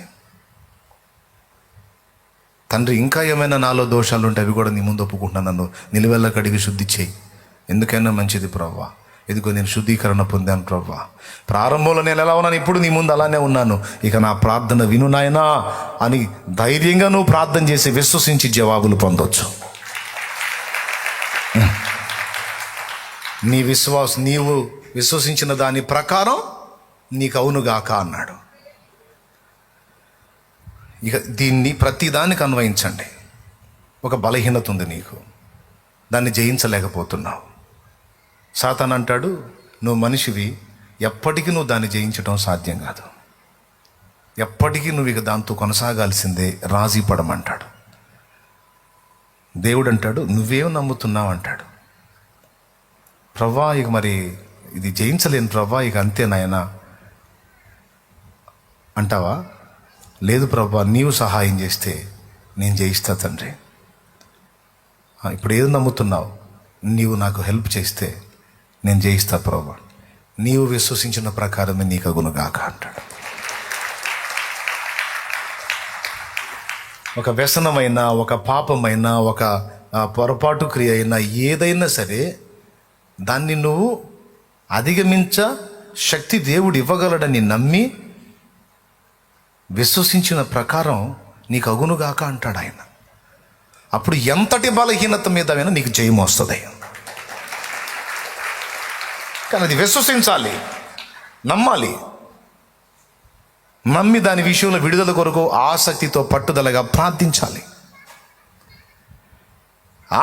తండ్రి, ఇంకా ఏమైనా నాలో దోషాలు ఉంటే అవి కూడా నీ ముందు ఒప్పుకుంటున్నాను, నన్ను నిలువెల్ల కడిగి శుద్ధి చేయి. ఎందుకైనా మంచిది ప్రభువా, ఇదిగో నేను శుద్ధీకరణ పొందాను ప్రభువా. ప్రారంభంలో నేను ఎలా ఉన్నాను, ఇప్పుడు నీ ముందు అలానే ఉన్నాను. ఇక నా ప్రార్థన విను నాయనా అని ధైర్యంగా నువ్వు ప్రార్థన చేసి విశ్వసించి జవాబులు పొందొచ్చు. నీవు విశ్వసించిన దాని ప్రకారం నీకు అవునుగాక అన్నాడు. ఇక దీన్ని ప్రతిదానికి అన్వయించండి. ఒక బలహీనత ఉంది నీకు, దాన్ని జయించలేకపోతున్నావు. సాతాను అంటాడు, నువ్వు మనిషివి, ఎప్పటికీ నువ్వు దాన్ని జయించడం సాధ్యం కాదు, ఎప్పటికీ నువ్వు ఇక దాంతో కొనసాగాల్సిందే, రాజీ పడమంటాడు. దేవుడు అంటాడు, నువ్వేం నమ్ముతున్నావు అంటాడు. ప్రవ్వా, ఇక మరి ఇది జయించలేను ప్రవ్వా, ఇక అంతే నాయనా అంటావా? లేదు ప్రవ్వా, నీవు సహాయం చేస్తే నేను జయిస్తా తండ్రి. ఇప్పుడు ఏది నమ్ముతున్నావు? నీవు నాకు హెల్ప్ చేస్తే నేను జయిస్తా ప్రవ్వా. నీవు విశ్వసించిన ప్రకారమే నీకు అగునుగాక అంటాడు. ఒక వ్యసనమైన, ఒక పాపమైన, ఒక పొరపాటు క్రియ అయినా ఏదైనా సరే దాన్ని నువ్వు అధిగమించ శక్తి దేవుడు ఇవ్వగలడని నమ్మి విశ్వసించిన ప్రకారం నీకు అగునుగాక అంటాడు ఆయన. అప్పుడు ఎంతటి బలహీనత మీదైనా నీకు జయం వస్తుంది. కానీ అది విశ్వసించాలి, నమ్మాలి. నమ్మి దాని విషయంలో విడుదల కొరకు ఆసక్తితో పట్టుదలగా ప్రార్థించాలి.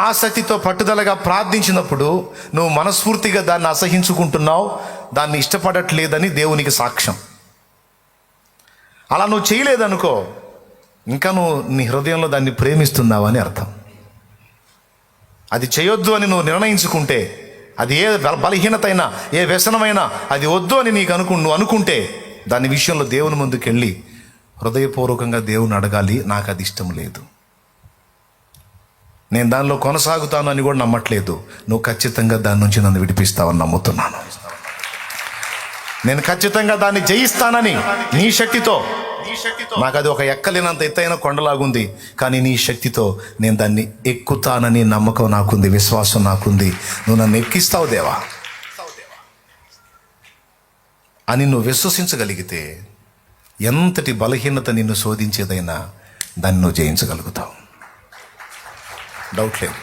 ఆసక్తితో పట్టుదలగా ప్రార్థించినప్పుడు నువ్వు మనస్ఫూర్తిగా దాన్ని అసహించుకుంటున్నావు, దాన్ని ఇష్టపడట్లేదని దేవునికి సాక్ష్యం. అలా నువ్వు చేయలేదనుకో, ఇంకా నువ్వు నీ హృదయంలో దాన్ని ప్రేమిస్తున్నావు అని అర్థం. అది చేయొద్దు అని నువ్వు నిర్ణయించుకుంటే, అది ఏ బలహీనత అయినా, ఏ వ్యసనమైనా అది వద్దు అని నువ్వు అనుకుంటే, దాని విషయంలో దేవుని ముందుకెళ్ళి హృదయపూర్వకంగా దేవుని అడగాలి, నాకు అది ఇష్టం లేదు, నేను దానిలో కొనసాగుతాను అని కూడా నమ్మట్లేదు, నువ్వు ఖచ్చితంగా దాని నుంచి నన్ను విడిపిస్తావని నమ్ముతున్నాను, నేను ఖచ్చితంగా దాన్ని జయిస్తానని నీ శక్తితో. నాకు అది ఒక ఎక్కలేనంత ఎత్తైన కొండలాగుంది, కానీ నీ శక్తితో నేను దాన్ని ఎక్కుతానని నమ్మకం నాకుంది, విశ్వాసం నాకుంది. నువ్వు నన్ను ఎక్కిస్తావు దేవా అని నువ్వు విశ్వసించగలిగితే, ఎంతటి బలహీనత నిన్ను శోధించేదైనా దాన్ని నువ్వు జయించగలుగుతావు, డౌట్ లేదు.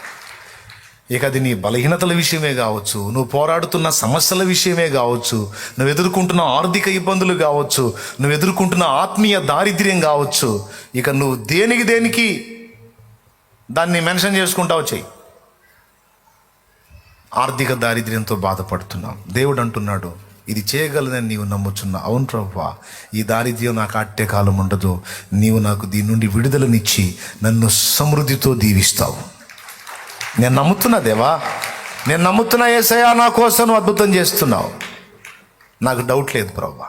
ఇక అది నీ బలహీనతల విషయమే కావచ్చు, నువ్వు పోరాడుతున్న సమస్యల విషయమే కావచ్చు, నువ్వు ఎదుర్కొంటున్న ఆర్థిక ఇబ్బందులు కావచ్చు, నువ్వు ఎదుర్కొంటున్న ఆత్మీయ దారిద్ర్యం కావచ్చు, ఇక నువ్వు దేనికి దాన్ని మెన్షన్ చేసుకుంటావు చెయ్యి. ఆర్థిక దారిద్ర్యంతో బాధపడుతున్నావు, దేవుడు అంటున్నాడు, ఇది చేయగలనని నీవు నమ్ముచున్నా. అవును ప్రభువా, ఈ దారిద్ర్యం నాకు అట్టే కాలం ఉండదు, నీవు నాకు దీని నుండి విడుదలనిచ్చి నన్ను సమృద్ధితో దీవిస్తావు. నేను నమ్ముతున్నా దేవా, నేను నమ్ముతున్నా యేసయ్యా, నా కోసం నువ్వు అద్భుతం చేస్తున్నావు, నాకు డౌట్ లేదు ప్రభువా.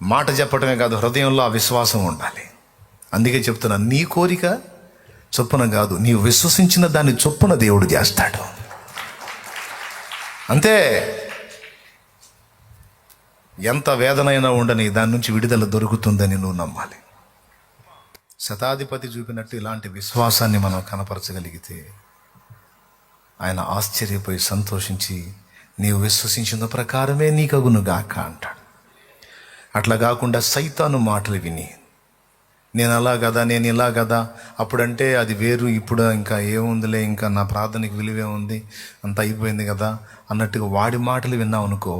మాట చెప్పడమే కాదు, హృదయంలో ఆ విశ్వాసం ఉండాలి. అందుకే చెప్తున్నా, నీ కోరిక చొప్పున కాదు, నీవు విశ్వసించిన దాన్ని చొప్పున దేవుడు చేస్తాడు, అంతే. ఎంత వేదనైనా ఉండని దాని నుంచి విడుదల దొరుకుతుందని నువ్వు నమ్మాలి. శతాధిపతి చూపినట్టు ఇలాంటి విశ్వాసాన్ని మనం కనపరచగలిగితే ఆయన ఆశ్చర్యపోయి సంతోషించి, నీవు విశ్వసించిన ప్రకారమే నీకగునుగాక అంటాడు. అట్లా కాకుండా సైతాను మాటలు విని, నేను అలా కదా, నేను ఇలా కదా, అప్పుడంటే అది వేరు, ఇప్పుడు ఇంకా ఏముందిలే, ఇంకా నా ప్రార్థనకి విలువే ఉంది, అంత అయిపోయింది కదా అన్నట్టుగా వాడి మాటలు విన్నావు అనుకో,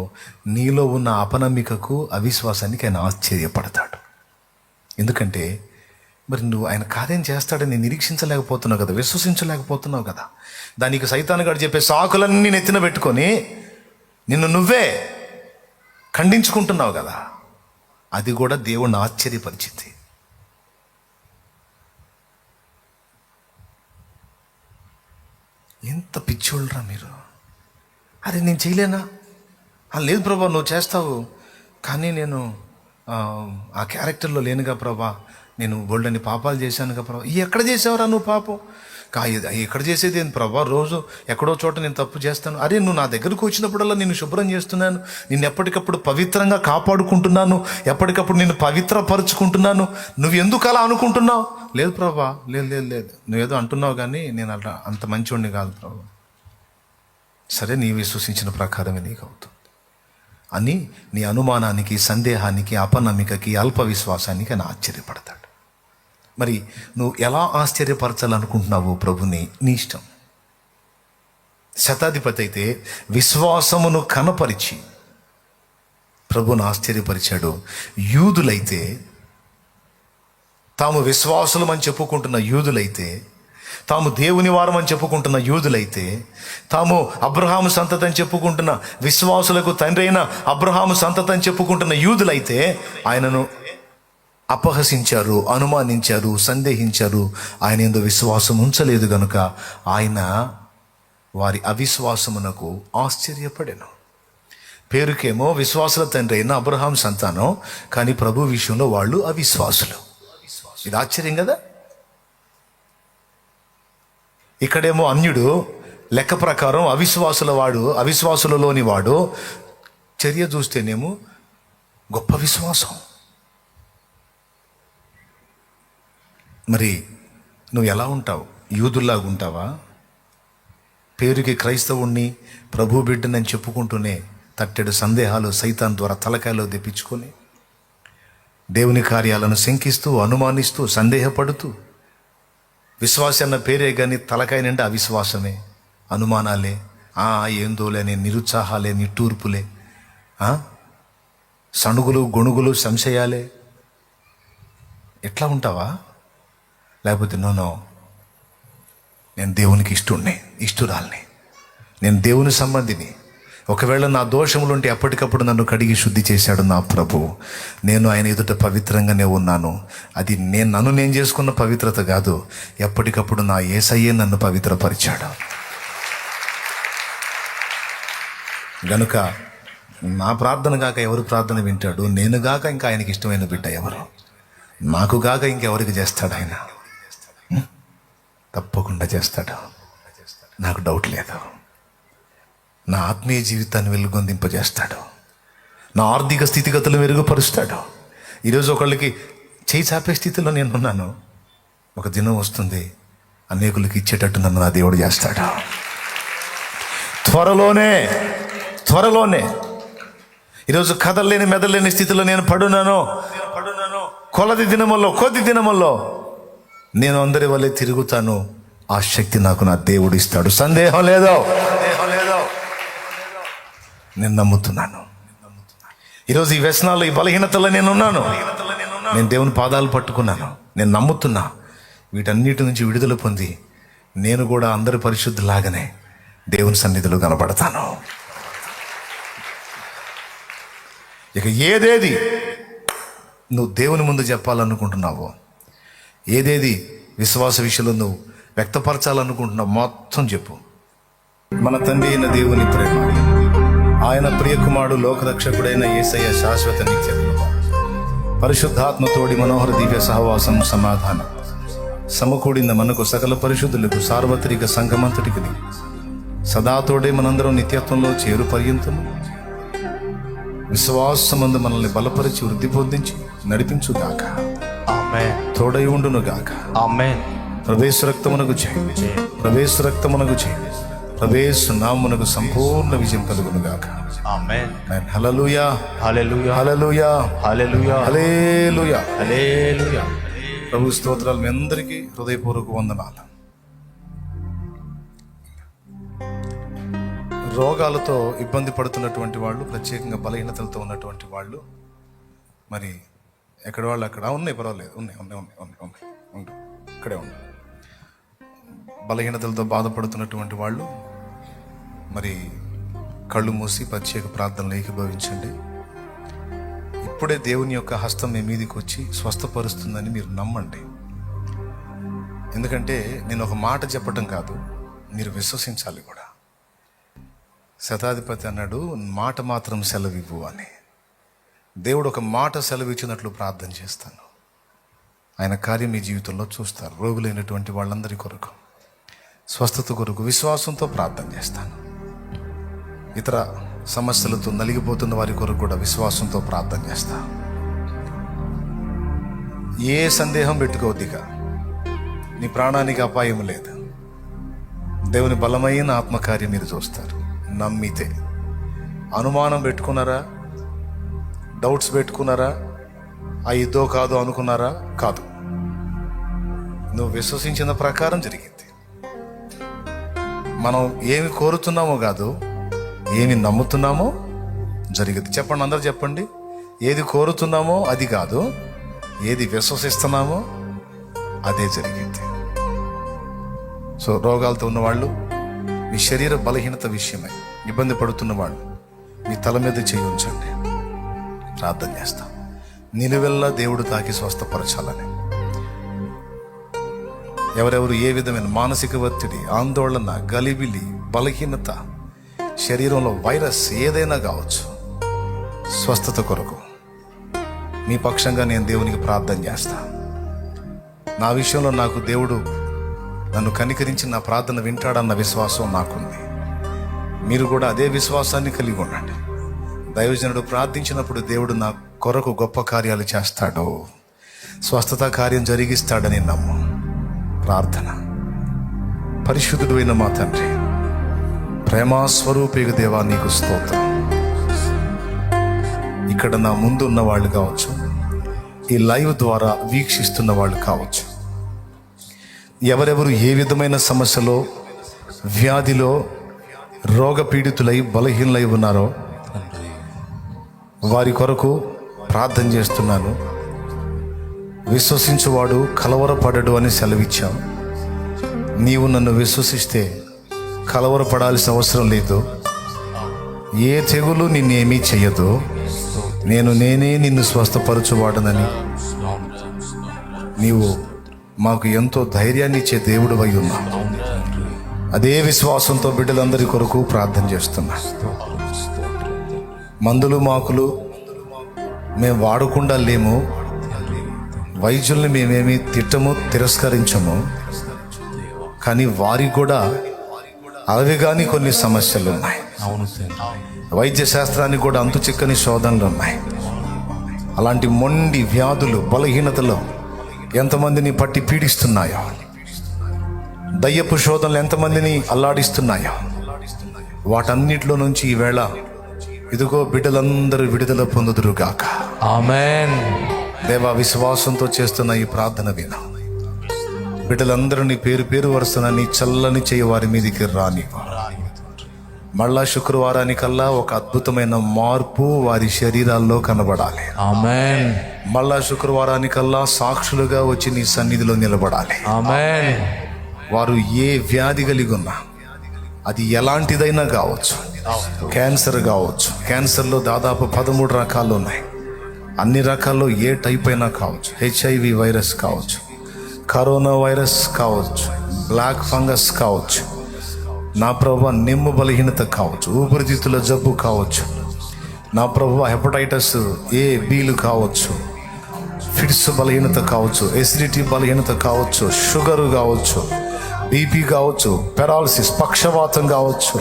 నీలో ఉన్న అపనమ్మికకు, అవిశ్వాసానికి ఆయన ఆశ్చర్యపడతాడు. ఎందుకంటే మరి నువ్వు ఆయన కార్యం చేస్తాడని నిరీక్షించలేకపోతున్నావు కదా, విశ్వసించలేకపోతున్నావు కదా. దానికి సైతాను గారు చెప్పే సాకులన్నీ నెత్తిన పెట్టుకొని నిన్ను నువ్వే ఖండించుకుంటున్నావు కదా. అది కూడా దేవుణ్ణి ఆశ్చర్యపరిచింది. ఎంత పిచ్చోళ్ళరా మీరు! అరే నేను చేయలేనా? లేదు ప్రభా నువ్వు చేస్తావు, కానీ నేను ఆ క్యారెక్టర్లో లేనుగా ప్రభా, నేను బోల్డని పాపాలు చేశానుగా ప్రభా. ఎక్కడ చేసావురా నువ్వు పాపం? ఎక్కడ చేసేది ఏంటి ప్రభా? రోజు ఎక్కడో చోట నేను తప్పు చేస్తాను. అరే నువ్వు నా దగ్గరకు వచ్చినప్పుడల్లా నిన్ను శుభ్రం చేస్తున్నాను, నిన్ను ఎప్పటికప్పుడు పవిత్రంగా కాపాడుకుంటున్నాను, ఎప్పటికప్పుడు నిన్ను పవిత్రపరుచుకుంటున్నాను, నువ్వు ఎందుకు అలా అనుకుంటున్నావు? లేదు ప్రభా, లేదు లేదు లేదు, నువ్వేదో అంటున్నావు కానీ నేను అలా అంత మంచివాడిని కాదు ప్రభా. సరే నీ విశ్వసించిన ప్రకారమే నీకు అవుతుంది అని నీ అనుమానానికి, సందేహానికి, అపనమ్మికకి, అల్ప విశ్వాసానికి ఆయన ఆశ్చర్యపడతాడు. మరి నువ్వు ఎలా ఆశ్చర్యపరచాలనుకుంటున్నావు ప్రభుని? నీ ఇష్టం. శతాధిపతి అయితే విశ్వాసమును కనపరిచి ప్రభుని ఆశ్చర్యపరిచాడు. యూదులైతే, తాము విశ్వాసులమని చెప్పుకుంటున్న యూదులైతే, తాము దేవుని వారం అని చెప్పుకుంటున్న యూదులైతే, తాము అబ్రహాము సంతతి అని చెప్పుకుంటున్న, విశ్వాసులకు తండ్రి అయిన అబ్రహాము సంతతి అని చెప్పుకుంటున్న యూదులైతే ఆయనను అపహసించారు, అనుమానించారు, సందేహించారు. ఆయన యందు విశ్వాసం ఉంచలేదు గనుక ఆయన వారి అవిశ్వాసమునకు ఆశ్చర్యపడెను. పేరుకేమో విశ్వాసుల తండ్రి అయిన అబ్రహాం సంతానం, కానీ ప్రభు విషయంలో వాళ్ళు అవిశ్వాసులు. ఇది ఆశ్చర్యం కదా. ఇక్కడేమో అన్యుడు, లెక్క ప్రకారం అవిశ్వాసులలోని వాడు, చర్య చూస్తేనేమో గొప్ప విశ్వాసం. మరి నువ్వు ఎలా ఉంటావు? యూదుల్లాగా ఉంటావా? పేరుకి క్రైస్తవుణ్ణి, ప్రభు బిడ్డనని చెప్పుకుంటూనే తట్టెడు సందేహాలు సైతాన్ ద్వారా తలకాయలో తెప్పించుకొని దేవుని కార్యాలను శంకిస్తూ, అనుమానిస్తూ, సందేహపడుతూ, విశ్వాసం అన్న పేరే కానీ తలకాయ నిండా అవిశ్వాసమే, అనుమానాలే, ఏందోలే అనే నిరుత్సాహాలే, నిట్టూర్పులే, సణుగులు, గొణుగులు, సంశయాలే. ఎట్లా ఉంటావా? లేకపోతే నో, నేను దేవునికి ఇష్టురాల్ని, నేను దేవుని సంబంధిని, ఒకవేళ నా దోషములుంటే ఎప్పటికప్పుడు నన్ను కడిగి శుద్ధి చేశాడు నా ప్రభు, నేను ఆయన ఎదుట పవిత్రంగానే ఉన్నాను. అది నేను చేసుకున్న పవిత్రత కాదు, ఎప్పటికప్పుడు నా యేసయ్యే నన్ను పవిత్రపరిచాడు. గనుక నా ప్రార్థన గాక ఎవరు ప్రార్థన వింటాడు? నేను గాక ఇంకా ఆయనకి ఇష్టమైన బిడ్డ ఎవరు? నాకు గాక ఇంకెవరికి చేస్తాడు ఆయన? తప్పకుండా చేస్తాడు, నాకు డౌట్ లేదు. నా ఆత్మీయ జీవితాన్ని వెలుగొందింపజేస్తాడు, నా ఆర్థిక స్థితిగతులు మెరుగుపరుస్తాడు. ఈరోజు ఒకళ్ళకి చేయి చాపే స్థితిలో నేను ఉన్నాను, ఒక దినం వస్తుంది అనేకులకి ఇచ్చేటట్టు నన్ను నా దేవుడు చేస్తాడు. త్వరలోనే ఈరోజు కదలలేని మెదలేని స్థితిలో నేను పడున్నాను. కొద్ది దినముల్లో నేను అందరి వల్లే తిరుగుతాను. ఆ శక్తి నాకు నా దేవుడు ఇస్తాడు, సందేహం లేదో. నేను నమ్ముతున్నాను. ఈరోజు ఈ వ్యసనాలు, ఈ బలహీనతలో నేనున్నాను. నేను దేవుని పాదాలు పట్టుకున్నాను. నేను నమ్ముతున్నా వీటన్నిటి నుంచి విడుదల పొంది నేను కూడా అందరి పరిశుద్ధులాగానే దేవుని సన్నిధిలో కనబడతాను. ఇక ఏదేది నువ్వు దేవుని ముందు చెప్పాలనుకుంటున్నావో, ఏదేది విశ్వాస విషయంలో నువ్వు వ్యక్తపరచాలనుకుంటున్నావు, మొత్తం చెప్పు. మన తండ్రి అయిన దేవుని ప్రేమ, ఆయన ప్రియకుమారుడు లోకరక్షకుడైన యేసయ్య శాశ్వత నిత్య కృప, పరిశుద్ధాత్మతోడి మనోహర దివ్య సహవాసం, సమాధానం సమకూడిన మనకు సకల పరిశుద్ధులకు సార్వత్రిక సంఘమంతటికి సదాతోడే మనందరం నిత్యత్వంలో చేరు పర్యంతము విశ్వాసమందు మనల్ని బలపరిచి వృద్ధి పొందించి నడిపించుగాక. ఆమేన్. తోడై ఉండునుగాక. ఆమేన్. ప్రవేశ రక్తమునకు చేయి, ప్రవేశ రక్తమునకు చేయి, ప్రవేశ నామమునకు సంపూర్ణ విజయం కలుగునుగాక. ఆమేన్. హల్లెలూయా, హల్లెలూయా, హల్లెలూయా, హల్లెలూయా, హల్లెలూయా, హల్లెలూయా. ప్రభు స్తోత్రాలు. మీ అందరికీ హృదయపూర్వక వందనాలు. రోగాలతో ఇబ్బంది పడుతున్నటువంటి వాళ్ళు, ప్రత్యేకంగా బలహీనతలతో ఉన్నటువంటి వాళ్ళు, మరి ఎక్కడ వాళ్ళు అక్కడ ఉన్నాయి, పర్వాలేదు, ఉన్నాయి ఇక్కడే ఉన్నాయి. బలహీనతలతో బాధపడుతున్నటువంటి వాళ్ళు మరి కళ్ళు మూసి ప్రత్యేక ప్రార్థనలు ఏకీభవించండి. ఈ ఇప్పుడే దేవుని యొక్క హస్తం మీ మీదకి వచ్చి స్వస్థపరుస్తుందని మీరు నమ్మండి. ఎందుకంటే నేను ఒక మాట చెప్పటం కాదు, మీరు విశ్వసించాలి కూడా. శతాధిపతి అన్నాడు, మాట మాత్రం సెలవివ్వు అని. దేవుడు ఒక మాట సెలవిచ్చినట్లు ప్రార్థన చేస్తాను. ఆయన కార్యం మీ జీవితంలో చూస్తారు. రోగులైనటువంటి వాళ్ళందరి కొరకు, స్వస్థత కొరకు విశ్వాసంతో ప్రార్థన చేస్తాను. ఇతర సమస్యలతో నలిగిపోతున్న వారి కొరకు కూడా విశ్వాసంతో ప్రార్థన చేస్తా. ఏ సందేహం పెట్టుకోవద్దిగా, నీ ప్రాణానికి అపాయం లేదు. దేవుని బలమైన ఆత్మకార్యం మీరు చూస్తారు నమ్మితే. అనుమానం పెట్టుకున్నారా, డౌట్స్ పెట్టుకున్నారా, ఇదో కాదో అనుకున్నారా? కాదు, నువ్వు విశ్వసించిన ప్రకారం జరిగింది. మనం ఏమి కోరుతున్నామో కాదు, ఏమి నమ్ముతున్నామో జరిగింది. చెప్పండి, అందరూ చెప్పండి. ఏది కోరుతున్నామో అది కాదు, ఏది విశ్వసిస్తున్నామో అదే జరిగింది. సో రోగాలతో ఉన్నవాళ్ళు, మీ శరీర బలహీనత విషయమై ఇబ్బంది పడుతున్న వాళ్ళు మీ తల మీద చేయి ఉంచండి, ప్రార్థన చేస్తాం. నిలువెల్లా దేవుడు తాకి స్వస్థపరచాలని. ఎవరెవరు ఏ విధమైన మానసిక ఒత్తిడి, ఆందోళన, గలిబిలి, బలహీనత, శరీరంలో వైరస్ ఏదైనా కావచ్చు, స్వస్థత కొరకు మీ పక్షంగా నేను దేవునికి ప్రార్థన చేస్తా. నా విషయంలో నాకు దేవుడు నన్ను కనికరించి నా ప్రార్థన వింటాడన్న విశ్వాసం నాకుంది. మీరు కూడా అదే విశ్వాసాన్ని కలిగి ఉండండి. దైవజనుడు ప్రార్థించినప్పుడు దేవుడు నా కొరకు గొప్ప కార్యాలు చేస్తాడు, స్వస్థత కార్యం జరిగిస్తాడని నమ్ము. ప్రార్థన. పరిశుద్ధుడు అయిన మా తండ్రి, ప్రేమా స్వరూపిక దేవా, నీకు స్తోత్రం. ఇక్కడ నా ముందు ఉన్న వాళ్ళు కావచ్చు, ఈ లైవ్ ద్వారా వీక్షిస్తున్న వాళ్ళు కావచ్చు, ఎవరెవరు ఏ విధమైన సమస్యలో, వ్యాధిలో, రోగపీడితులై బలహీనలై ఉన్నారో వారి కొరకు ప్రార్థన చేస్తున్నాను. విశ్వసించువాడు కలవరపడడు అని సెలవిచ్చాం. నీవు నన్ను విశ్వసిస్తే కలవరపడాల్సిన అవసరం లేదు. ఏ తెగులు నిన్నేమీ చెయ్యదు. నేనే నిన్ను స్వస్థపరచువాడనని నీవు మాకు ఎంతో ధైర్యాన్ని ఇచ్చే దేవుడు అయి ఉన్నావు. అదే విశ్వాసంతో బిడ్డలందరి కొరకు ప్రార్థన చేస్తున్నా. మందులు మాకులు మేము వాడకుండా లేము. వైద్యుల్ని మేమేమి తిట్టము, తిరస్కరించము. కానీ వారికి కూడా అవి కానీ కొన్ని సమస్యలు ఉన్నాయి. వైద్య శాస్త్రానికి కూడా అంతు చిక్కని శోధనలు ఉన్నాయి. అలాంటి మొండి వ్యాధులు, బలహీనతలు ఎంతమందిని పట్టి పీడిస్తున్నాయో, దయ్యపు శోధనలు ఎంతమందిని అల్లాడిస్తున్నాయో, వాటన్నిటిలో నుంచి ఈవేళ ఇదిగో బిడ్డలందరూ విడుదల పొందుదురుగాక. ఆమేన్. దేవా, విశ్వాసంతో చేస్తున్న ఈ ప్రార్థన విను. బిడ్డలందరూ నీ పేరు పేరు వరుసన నీ చల్లని చేయి వారి మీదికి రాని. మళ్ళా శుక్రవారానికల్లా ఒక అద్భుతమైన మార్పు వారి శరీరాల్లో కనబడాలి. ఆమేన్. మళ్ళా శుక్రవారానికల్లా సాక్షులుగా వచ్చి నీ సన్నిధిలో నిలబడాలి. ఆమేన్. వారు ఏ వ్యాధి కలిగి ఉన్నా, అది ఎలాంటిదైనా కావచ్చు, క్యాన్సర్ కావచ్చు, క్యాన్సర్లో దాదాపు 13 రకాలు ఉన్నాయి. అన్ని రకాల్లో ఏ టైప్ అయినా కావచ్చు, HIV వైరస్ కావచ్చు, కరోనా వైరస్ కావచ్చు, బ్లాక్ ఫంగస్ కావచ్చు, నా ప్రభువా నిమ్ము బలహీనత కావచ్చు, ఊపిరితిత్తుల జబ్బు కావచ్చు, నా ప్రభువా హెపటైటిస్ A, Bలు కావచ్చు, ఫిట్స్ బలహీనత కావచ్చు, ఎసిడిటీ బలహీనత కావచ్చు, షుగరు కావచ్చు, BP కావచ్చు, పెరాలసిస్ పక్షవాతం కావచ్చు,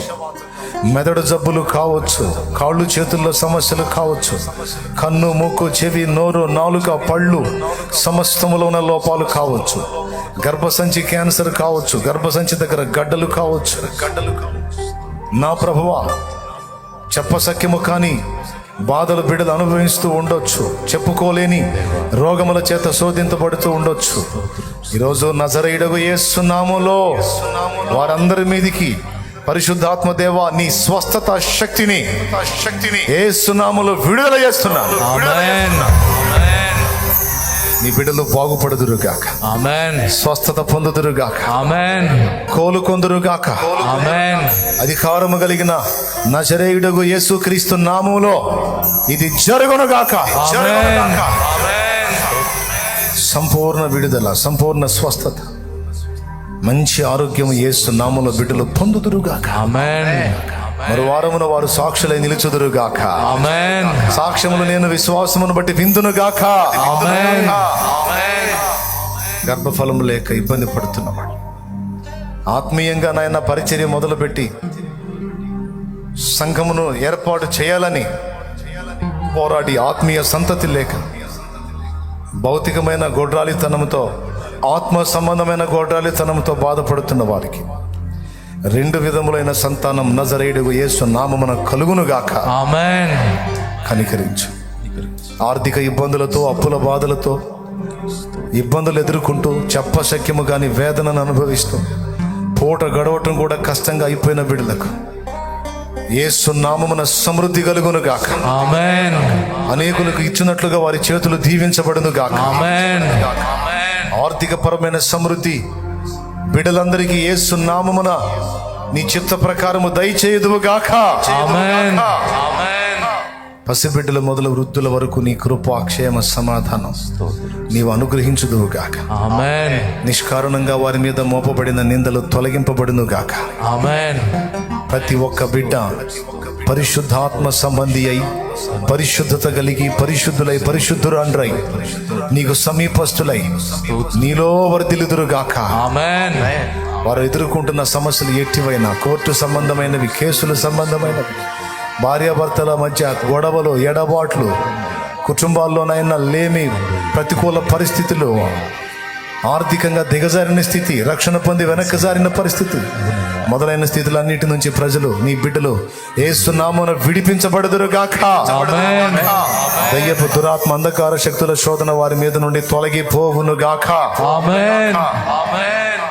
మెదడు జబ్బులు కావచ్చు, కాళ్ళు చేతుల్లో సమస్యలు కావచ్చు, కన్ను, ముక్కు, చెవి, నోరు, నాలుక, పళ్ళు సమస్తములో ఉన్న లోపాలు కావచ్చు, గర్భసంచి క్యాన్సర్ కావచ్చు, గర్భసంచి దగ్గర గడ్డలు కావచ్చు. నా ప్రభువా, చెప్పసఖ్యము కానీ బాధలు బిడ్డలు అనుభవిస్తూ ఉండొచ్చు, చెప్పుకోలేని రోగముల చేత శోధించబడుతూ ఉండొచ్చు. ఈరోజు నజరేయుడగు యేసు నామములో వారందరి మీదికి పరిశుద్ధాత్మ దేవా నీ స్వస్థత శక్తిని యేసు నామములో విడుదల చేస్తున్నాను. ఆమేన్. నీ బిడ్డలు బాగుపడుదురుగాక, ఆమేన్, స్వస్థత పొందుదురుగాక, ఆమేన్, కోలుకొందురుగాక. ఆమేన్, అధికారము కలిగిన నజరేయుడగు యేసుక్రీస్తు నామములో ఇది జరుగునుగాక. ఆమేన్, సంపూర్ణ విడుదల, సంపూర్ణ స్వస్థత, మంచి ఆరోగ్యం యేసు నామములో బిడ్డలు పొందుదురుగాక. ఆమేన్, మరో వారమున వారు సాక్షులై నిలుచుదురుగాక. ఆమేన్, సాక్ష్యములు నేను విశ్వాసమును బట్టి విందునుగాక. ఆమేన్, గర్భఫలము లేక ఇబ్బంది పడుతున్నవాడు, ఆత్మీయంగా నాయన పరిచర్య మొదలుపెట్టి సంఘమును ఏర్పాటు చేయాలని పోరాడి ఆత్మీయ సంతతి లేక భౌతికమైన గొడ్రాలితనంతో, ఆత్మ సంబంధమైన గొడ్రాలితనంతో బాధపడుతున్న వారికి 2 విధములైన సంతానం నజరేయుడు యేసు నామమున కలుగునుగాక. ఆమేన్, కనికరించు. ఆర్థిక ఇబ్బందులతో, అప్పుల బాధలతో ఇబ్బందులు ఎదుర్కొంటూ చెప్పశక్యము కాని వేదనను అనుభవిస్తూ పూట గడవటం కూడా కష్టంగా అయిపోయిన బిడ్డలకు యేసు నామమున సమృద్ధి కలుగునుగాక. ఆమేన్, అనేకులకు ఇచ్చినట్లుగా వారి చేతులు దీవించబడునుగాక. ఆమేన్, ఆర్థిక పరమైన సమృద్ధి బిడ్డలందరికీ యేసు నామమున నీ చిత్త ప్రకారము దయచేయుదువుగాక. ఆమేన్, పసిబిడ్డల మొదలు వృద్ధుల వరకు నీ కృప, క్షేమ, సమాధానం నీవు అనుగ్రహించుదువుగాక. ఆమేన్, నిష్కారణంగా వారి మీద మోపబడిన నిందలు తొలగింపబడునుగాక. ఆమేన్, ప్రతి ఒక్క బిడ్డ పరిశుద్ధాత్మ సంబంధి అయి, పరిశుద్ధత కలిగి, పరిశుద్ధులై, పరిశుద్ధురాండ్రై, నీకు సమీపస్తులై నీలో వర్ధిల్లుదురుగాక. ఆమేన్, వారు ఎదుర్కొంటున్న సమస్యలు ఎట్టివైనా, కోర్టు సంబంధమైనవి, కేసులు సంబంధమైనవి, భార్యాభర్తల మధ్య గొడవలు, ఎడబాట్లు, కుటుంబాల్లోనైనా లేమి, ప్రతికూల పరిస్థితులు, ఆర్థికంగా దిగజారిన స్థితి, రక్షణ పొంది వెనక్కి జారిన పరిస్థితి మొదలైన స్థితులన్నిటి నుంచి ప్రజలు, నీ బిడ్డలు యేసు నామమున విడిపించబడుదురుగాక. ఆమేన్, దయ్యపు దురాత్మ, అంధకార శక్తుల శోధన వారి మీద నుండి తొలగిపోవునుగాక. ఆమేన్,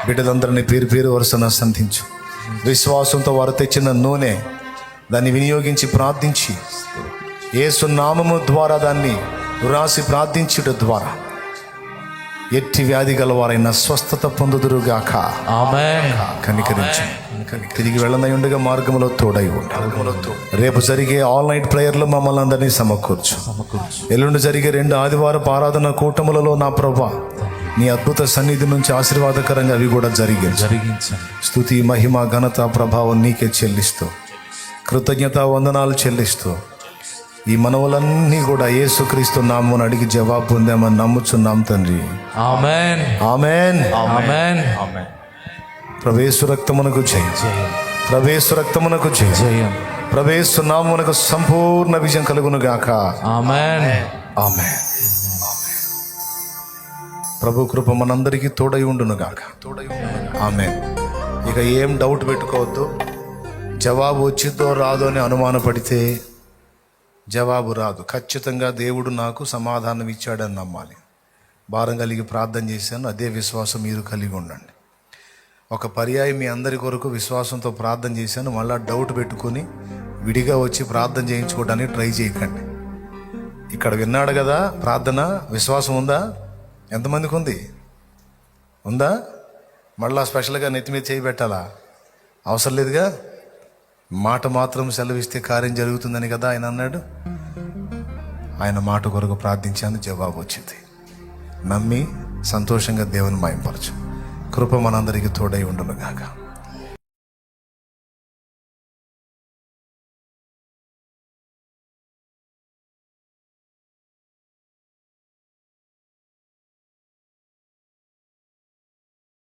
బిడ్డలందరినీ పేరు పేరు వరుసన సంధించు. విశ్వాసంతో వారు తెచ్చిన నూనె దాన్ని వినియోగించి ప్రార్థించి యేసు నామము ద్వారా దాన్ని వ్రాసి ప్రార్థించుట ద్వారా ఎట్టి వ్యాధి గలవారైన స్వస్థత పొందుదురుగాక. ఆమేన్, కనికరించు. తిరిగి వెళ్ళనై ఉండగా మార్గములో తోడై ఉండు. రేపు జరిగే ఆల్ నైట్ ప్రేయర్లో మమ్మల్ని అందరినీ సమకూర్చు. ఎల్లుండి జరిగే 2 ఆదివారపు ఆరాధన కూటములలో నా ప్రభా నీ అద్భుత సన్నిధి నుంచి ఆశీర్వాదకరంగా అవి కూడా జరిగించండి. స్తుతి, మహిమ, ఘనత, ప్రభావం నీకే చెల్లిస్తూ, కృతజ్ఞత వందనాలు చెల్లిస్తూ ఈ మనవులన్నీ కూడా యేసుక్రీస్తు నామమున అడిగి జవాబు పొందామని నమ్ముచున్నాం తండ్రి. ఆమేన్, ఆమేన్. ఆమేన్, ప్రవేశ రక్తమునకు జయం, ప్రవేశ రక్తమునకు జయం, ప్రవేశ నామమునకు సంపూర్ణ విజయం కలుగునుగాక. ఆమేన్, ఆమేన్. ప్రభు కృప మనందరికీ తోడై ఉండునుగాక. ఆమేన్. ఇక ఏం డౌట్ పెట్టుకోవద్దు. జవాబు వచ్చిద్దో రాదో అని అనుమానపడితే జవాబు రాదు. ఖచ్చితంగా దేవుడు నాకు సమాధానం ఇచ్చాడని నమ్మాలి. భారం కలిగి ప్రార్థన చేశాను, అదే విశ్వాసం మీరు కలిగి ఉండండి. ఒక పర్యాయం మీ అందరి కొరకు విశ్వాసంతో ప్రార్థన చేశాను, మళ్ళీ డౌట్ పెట్టుకొని విడిగా వచ్చి ప్రార్థన చేయించుకోవడానికి ట్రై చేయకండి. ఇక్కడ విన్నాడు కదా ప్రార్థన, విశ్వాసం ఉందా? ఎంతమందికి ఉంది? ఉందా? మళ్ళా స్పెషల్గా నెత్తి మీద చేయి పెట్టాలా? అవసరం లేదుగా. మాట మాత్రం సెలవిస్తే కార్యం జరుగుతుందని కదా ఆయన అన్నాడు. ఆయన మాట కొరకు ప్రార్థించాను, జవాబు వచ్చింది. నమ్మి సంతోషంగా దేవుని మహిమపరచు. కృప మనందరికీ తోడై ఉండును గాక.